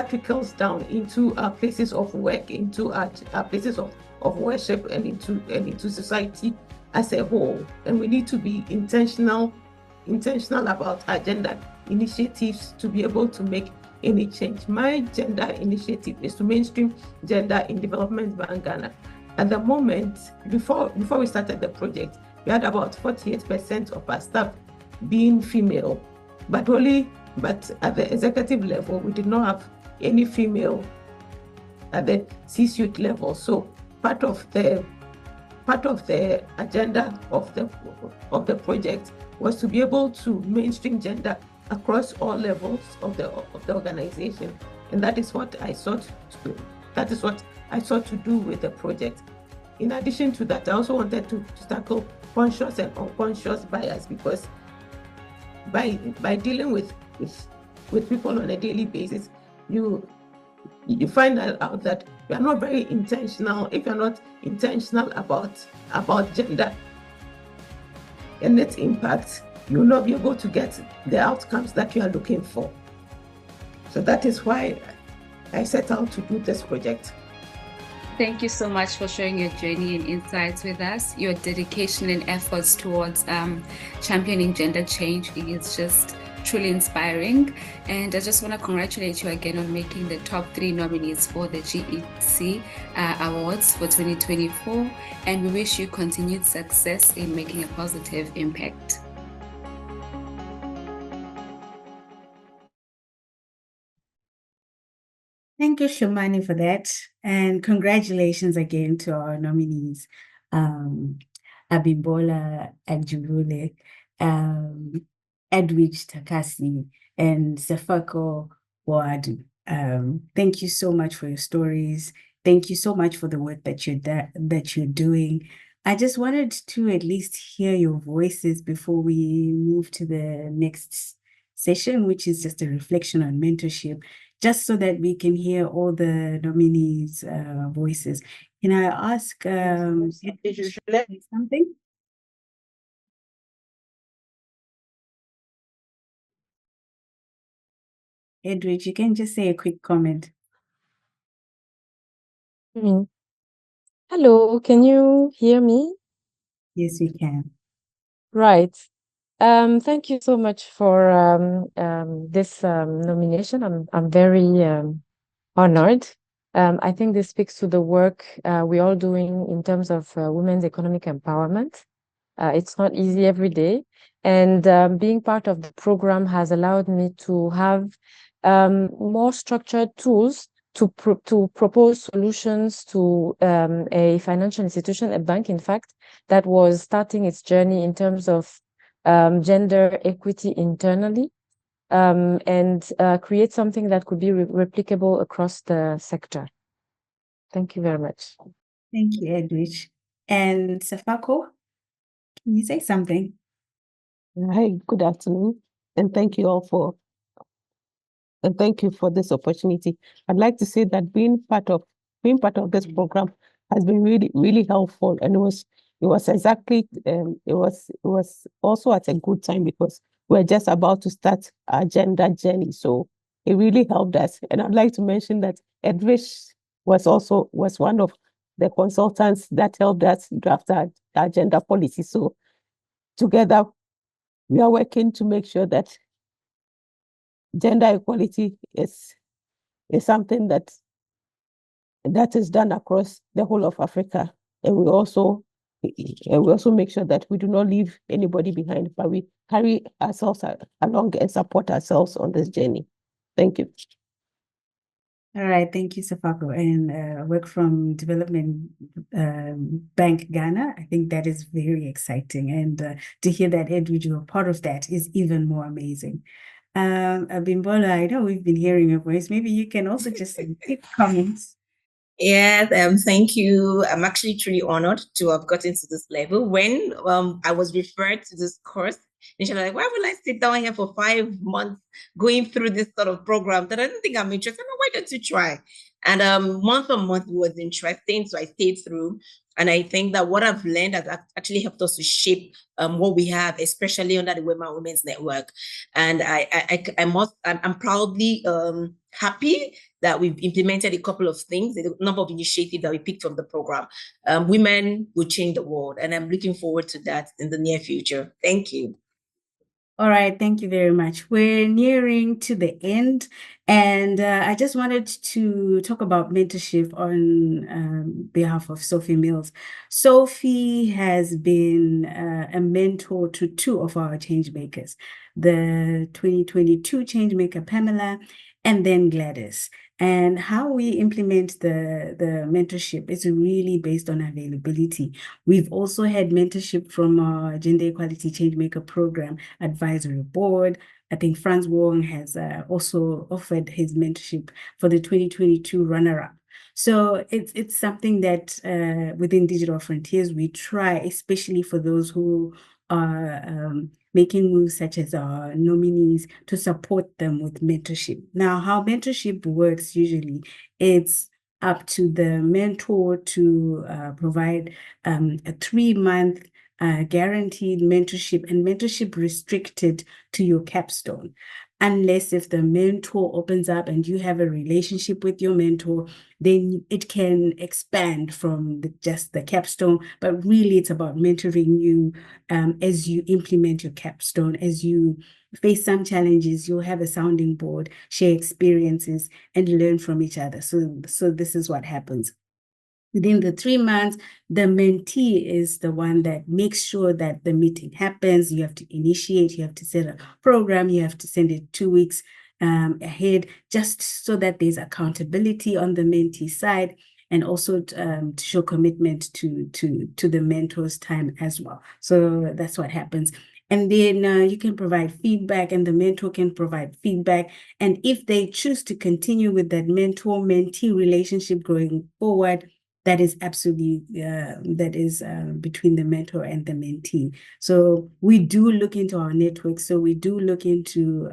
trickles down into our places of work, into our places of worship, and into society as a whole. And we need to be intentional about our gender initiatives to be able to make any change. My gender initiative is to mainstream gender in Development Bank Ghana. At the moment, before we started the project, we had about 48% of our staff being female, but at the executive level, we did not have any female C-suite level. So part of the agenda of the project was to be able to mainstream gender across all levels of the organization, and that is what I sought to do with the project. In addition to that, I also wanted to tackle conscious and unconscious bias, because by dealing with people on a daily basis, you find out that you are not very intentional. If you're not intentional about gender and its impact, you will not be able to get the outcomes that you are looking for. So that is why I set out to do this project. Thank you so much for sharing your journey and insights with us. Your dedication and efforts towards championing gender change is just truly inspiring. And I just want to congratulate you again on making the top 3 nominees for the GEC Awards for 2024. And we wish you continued success in making a positive impact. Thank you, Shumani, for that. And congratulations again to our nominees, Abimbola Agjulule, Edwidge Takasi, and Sefako Boadu. Thank you so much for your stories. Thank you so much for the work that you're doing. I just wanted to at least hear your voices before we move to the next session, which is just a reflection on mentorship, just so that we can hear all the nominees' voices. Can I ask something? Edwidge, you can just say a quick comment. Hello, can you hear me? Yes, we can. Right. Thank you so much for this nomination. I'm very honored. I think this speaks to the work we're all doing in terms of women's economic empowerment. It's not easy every day, and being part of the program has allowed me to have more structured tools to propose solutions to a financial institution, a bank, in fact, that was starting its journey in terms of gender equity internally, and create something that could be replicable across the sector. Thank you very much. Thank you, Edwidge. And Sefako, can you say something? Hi, good afternoon, and thank you all for this opportunity. I'd like to say that being part of this program has been really, really helpful, and it was also at a good time, because we're just about to start our gender journey. So it really helped us. And I'd like to mention that Edwidge was one of the consultants that helped us draft our gender policy. So together we are working to make sure that gender equality is something that is done across the whole of Africa, and we also make sure that we do not leave anybody behind, but we carry ourselves along and support ourselves on this journey. Thank you. All right, thank you, Sefako. And work from Development Bank Ghana. I think that is very exciting, and to hear that Edwidge, you were part of that is even more amazing. Abimbola, I know we've been hearing your voice. Maybe you can also just say quick comments. Yes, thank you. I'm actually truly honored to have gotten to this level. When I was referred to this course, initially, like, why would I sit down here for 5 months going through this sort of program that I didn't think I'm interested in? Why don't you try? And month on month was interesting, so I stayed through. And I think that what I've learned has actually helped us to shape what we have, especially under the Women's Network. And I'm proudly happy that we've implemented a couple of things, a number of initiatives that we picked from the program. Women will change the world, and I'm looking forward to that in the near future. Thank you. All right, thank you very much. We're nearing to the end, and I just wanted to talk about mentorship on behalf of Sophie Mills. Sophie has been a mentor to 2 of our changemakers, the 2022 changemaker Pamela and then Gladys. And how we implement the mentorship is really based on availability. We've also had mentorship from our Gender Equality Changemaker Program Advisory Board. I think Franz Wong has also offered his mentorship for the 2022 runner-up. So it's something that within Digital Frontiers, we try, especially for those who are making moves such as our nominees, to support them with mentorship. Now, how mentorship works usually, it's up to the mentor to provide a 3-month guaranteed mentorship, and mentorship restricted to your capstone. Unless if the mentor opens up and you have a relationship with your mentor, then it can expand from just the capstone. But really, it's about mentoring you as you implement your capstone. As you face some challenges, you'll have a sounding board, share experiences, and learn from each other. So this is what happens. Within the 3 months, the mentee is the one that makes sure that the meeting happens. You have to initiate, you have to set a program, you have to send it 2 weeks ahead, just so that there's accountability on the mentee side, and also to show commitment to the mentor's time as well. So that's what happens. And then you can provide feedback, and the mentor can provide feedback. And if they choose to continue with that mentor-mentee relationship going forward, that is absolutely, between the mentor and the mentee. So we do look into our network. So we do look into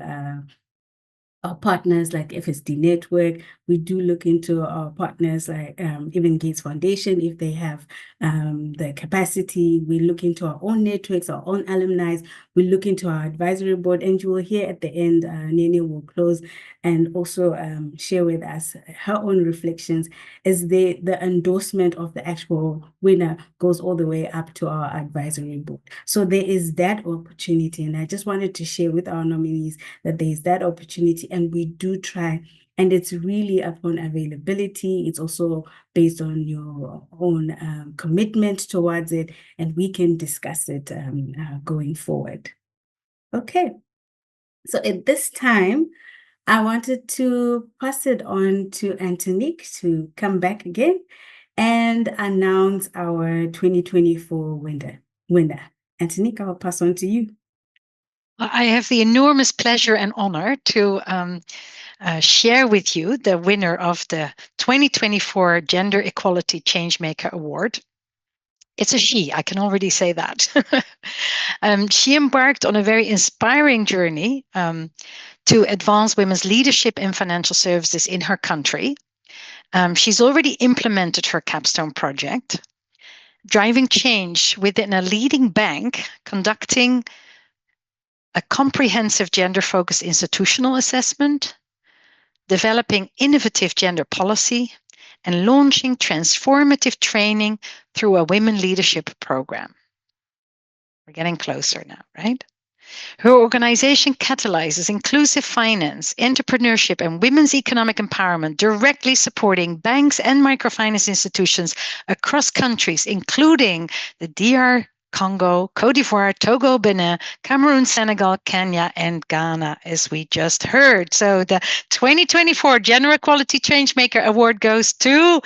our partners like FSD Network. We do look into our partners like even Gates Foundation, if they have the capacity. We look into our own networks, our own alumni. We look into our advisory board, and you will hear at the end, Nene will close and also share with us her own reflections as the endorsement of the actual winner goes all the way up to our advisory board. So there is that opportunity, and I just wanted to share with our nominees that there is that opportunity, and we do try. And it's really upon availability. It's also based on your own commitment towards it, and we can discuss it going forward. Okay. So at this time, I wanted to pass it on to Antonique to come back again and announce our 2024 winner. Antonique, I'll pass on to you. I have the enormous pleasure and honor to share with you the winner of the 2024 Gender Equality Changemaker Award. It's a she, I can already say that. She embarked on a very inspiring journey to advance women's leadership in financial services in her country. She's already implemented her capstone project, driving change within a leading bank, conducting a comprehensive gender-focused institutional assessment, developing innovative gender policy, and launching transformative training through a women leadership program. We're getting closer now, right? Her organization catalyzes inclusive finance, entrepreneurship, and women's economic empowerment, directly supporting banks and microfinance institutions across countries, including the DR Congo, Cote d'Ivoire, Togo, Benin, Cameroon, Senegal, Kenya, and Ghana, as we just heard. So the 2024 Gender Equality Changemaker Award goes to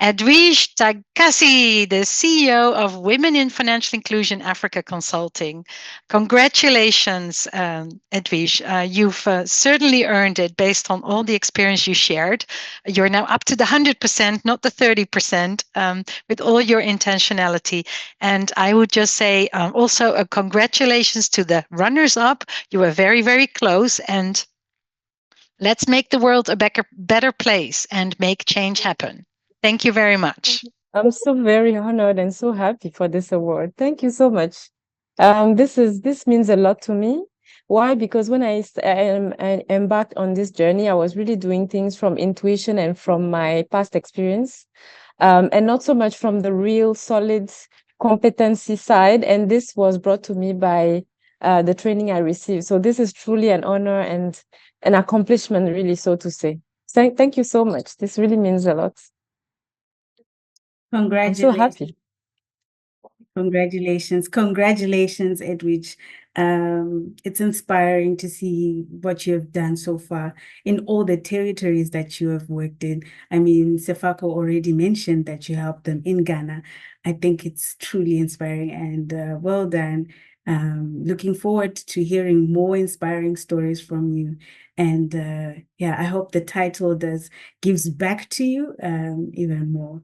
Edwige Tagasi, the CEO of Women in Financial Inclusion Africa Consulting. Congratulations, Edwige. You've certainly earned it based on all the experience you shared. You're now up to the 100%, not the 30%, with all your intentionality. And I would just say also a congratulations to the runners-up. You were very, very close, and let's make the world a better place and make change happen. Thank you very much. I'm so very honored and so happy for this award. Thank you so much. This means a lot to me. Why? Because when I embarked on this journey, I was really doing things from intuition and from my past experience, and not so much from the real solid competency side. And this was brought to me by the training I received. So this is truly an honor and an accomplishment, really, so to say. Thank you so much. This really means a lot. Congratulations. I'm so happy. Congratulations, Edwige. It's inspiring to see what you have done so far in all the territories that you have worked in. I mean, Sefako already mentioned that you helped them in Ghana. I think it's truly inspiring and well done. Looking forward to hearing more inspiring stories from you. And yeah, I hope the title gives back to you even more.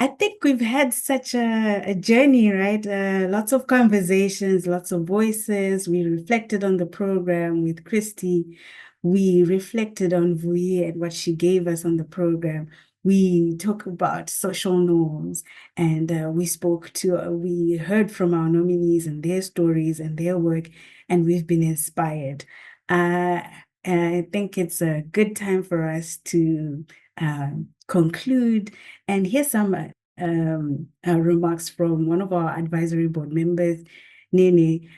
I think we've had such a journey, right? Lots of conversations, lots of voices. We reflected on the program with Christy. We reflected on Vui and what she gave us on the program. We talk about social norms, and we heard from our nominees and their stories and their work, and we've been inspired. I think it's a good time for us to conclude and hear some remarks from one of our advisory board members, Nene,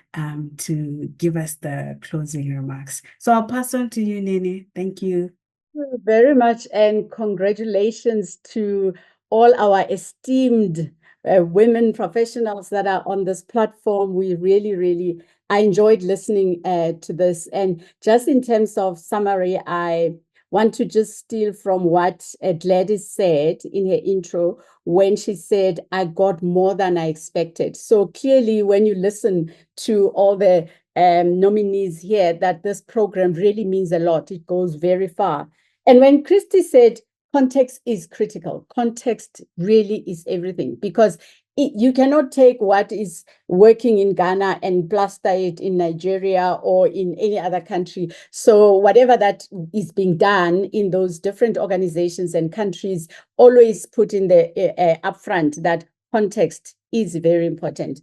to give us the closing remarks. So I'll pass on to you, Nene. Thank you. Thank you very much, and congratulations to all our esteemed women professionals that are on this platform. We really, I enjoyed listening to this. And just in terms of summary, I want to just steal from what Gladys said in her intro when she said, I got more than I expected. So clearly, when you listen to all the nominees here, that this program really means a lot. It goes very far. And when Christy said context is critical, context really is everything, because you cannot take what is working in Ghana and plaster it in Nigeria or in any other country. So whatever that is being done in those different organizations and countries, always put in the upfront that context is very important.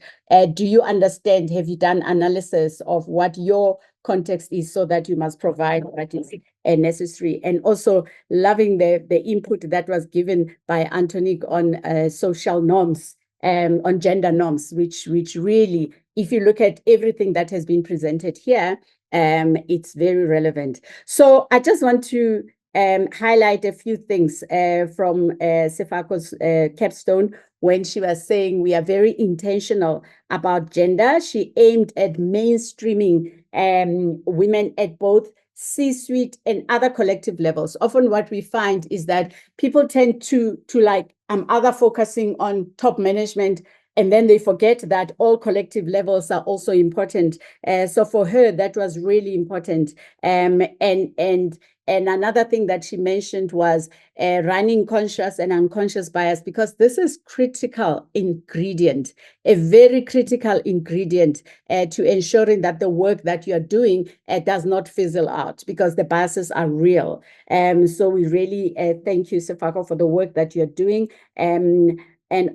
Do you understand? Have you done analysis of what your context is, so that you must provide what is necessary? And also loving the input that was given by Antonique on social norms, on gender norms, which really, if you look at everything that has been presented here, it's very relevant. So I just want to highlight a few things from Sefako's capstone. When she was saying we are very intentional about gender, she aimed at mainstreaming women at both C-suite and other collective levels. Often what we find is that people tend to like, either focusing on top management, and then they forget that all collective levels are also important. So for her, that was really important. And another thing that she mentioned was running conscious and unconscious bias, because this is critical ingredient, a very critical ingredient to ensuring that the work that you are doing does not fizzle out, because the biases are real. So we really thank you, Sefako, for the work that you're doing. And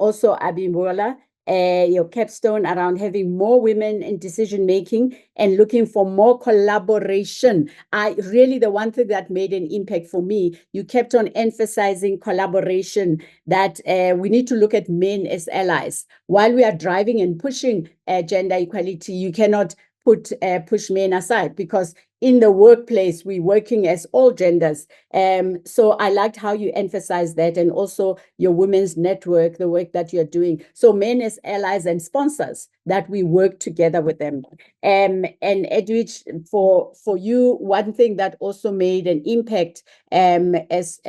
also Abimbola, your capstone around having more women in decision making and looking for more collaboration. The one thing that made an impact for me, you kept on emphasizing collaboration, that we need to look at men as allies. While we are driving and pushing gender equality, you cannot push men aside, because in the workplace, we're working as all genders. So I liked how you emphasized that, and also your women's network, the work that you're doing. So men as allies and sponsors, that we work together with them. And Edwidge, for you, one thing that also made an impact as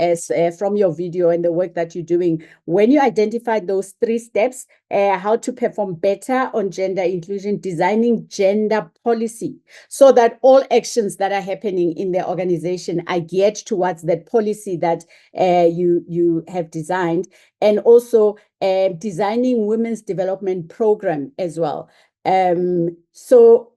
from your video and the work that you're doing, when you identified those 3 steps, how to perform better on gender inclusion, designing gender policy, so that all actions that are happening in the organization are geared towards that policy that you have designed, and also designing women's development program as well. So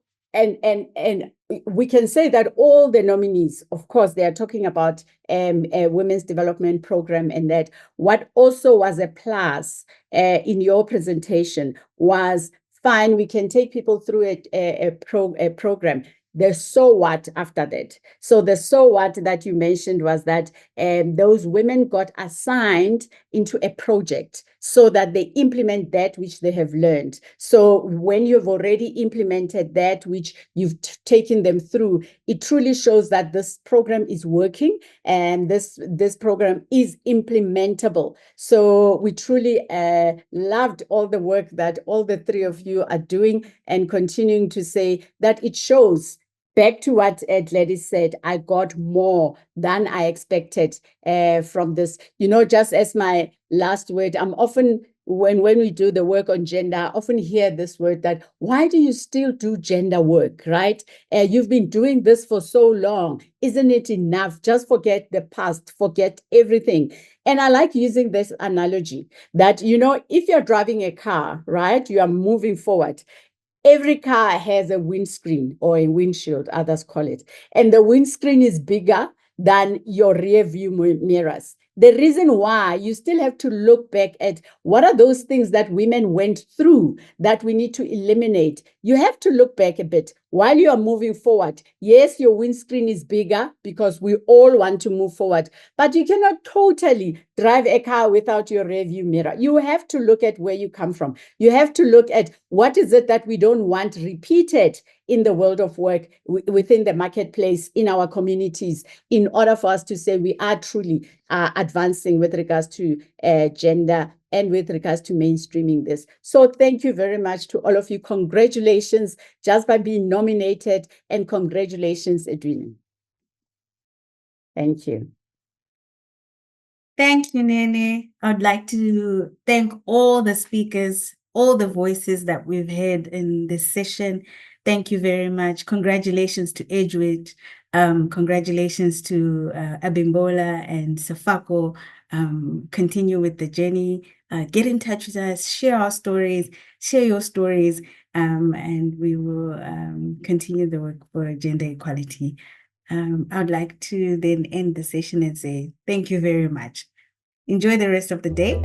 we can say that all the nominees, of course, they are talking about a women's development program, and that what also was a plus in your presentation was, fine, we can take people through a program. the so what after that. So the so what that you mentioned was that those women got assigned into a project so that they implement that which they have learned. So when you've already implemented that which you've taken them through, it truly shows that this program is working and this program is implementable. So we truly loved all the work that all the three of you are doing and continuing to say that it shows. Back to what Gladys said, I got more than I expected from this. You know, just as my last word, I'm often, when we do the work on gender, I often hear this word that, why do you still do gender work, right? You've been doing this for so long. Isn't it enough? Just forget the past, forget everything. And I like using this analogy that, you know, if you're driving a car, right, you are moving forward. Every car has a windscreen or a windshield, others call it. And the windscreen is bigger than your rear view mirrors. The reason why you still have to look back at what are those things that women went through that we need to eliminate. You have to look back a bit while you are moving forward. Yes, your windscreen is bigger because we all want to move forward, but you cannot totally drive a car without your rear view mirror. You have to look at where you come from. You have to look at what is it that we don't want repeated in the world of work, within the marketplace, in our communities, in order for us to say we are truly advancing with regards to gender and with regards to mainstreaming this. So thank you very much to all of you. Congratulations just by being nominated, and congratulations, Edwina. Thank you. Thank you, Nene. I'd like to thank all the speakers, all the voices that we've heard in this session. Thank you very much. Congratulations to Edward. Congratulations to Abimbola and Safako. Continue with the journey. Get in touch with us, share our stories, share your stories, and we will continue the work for gender equality. I'd like to then end the session and say thank you very much. Enjoy the rest of the day.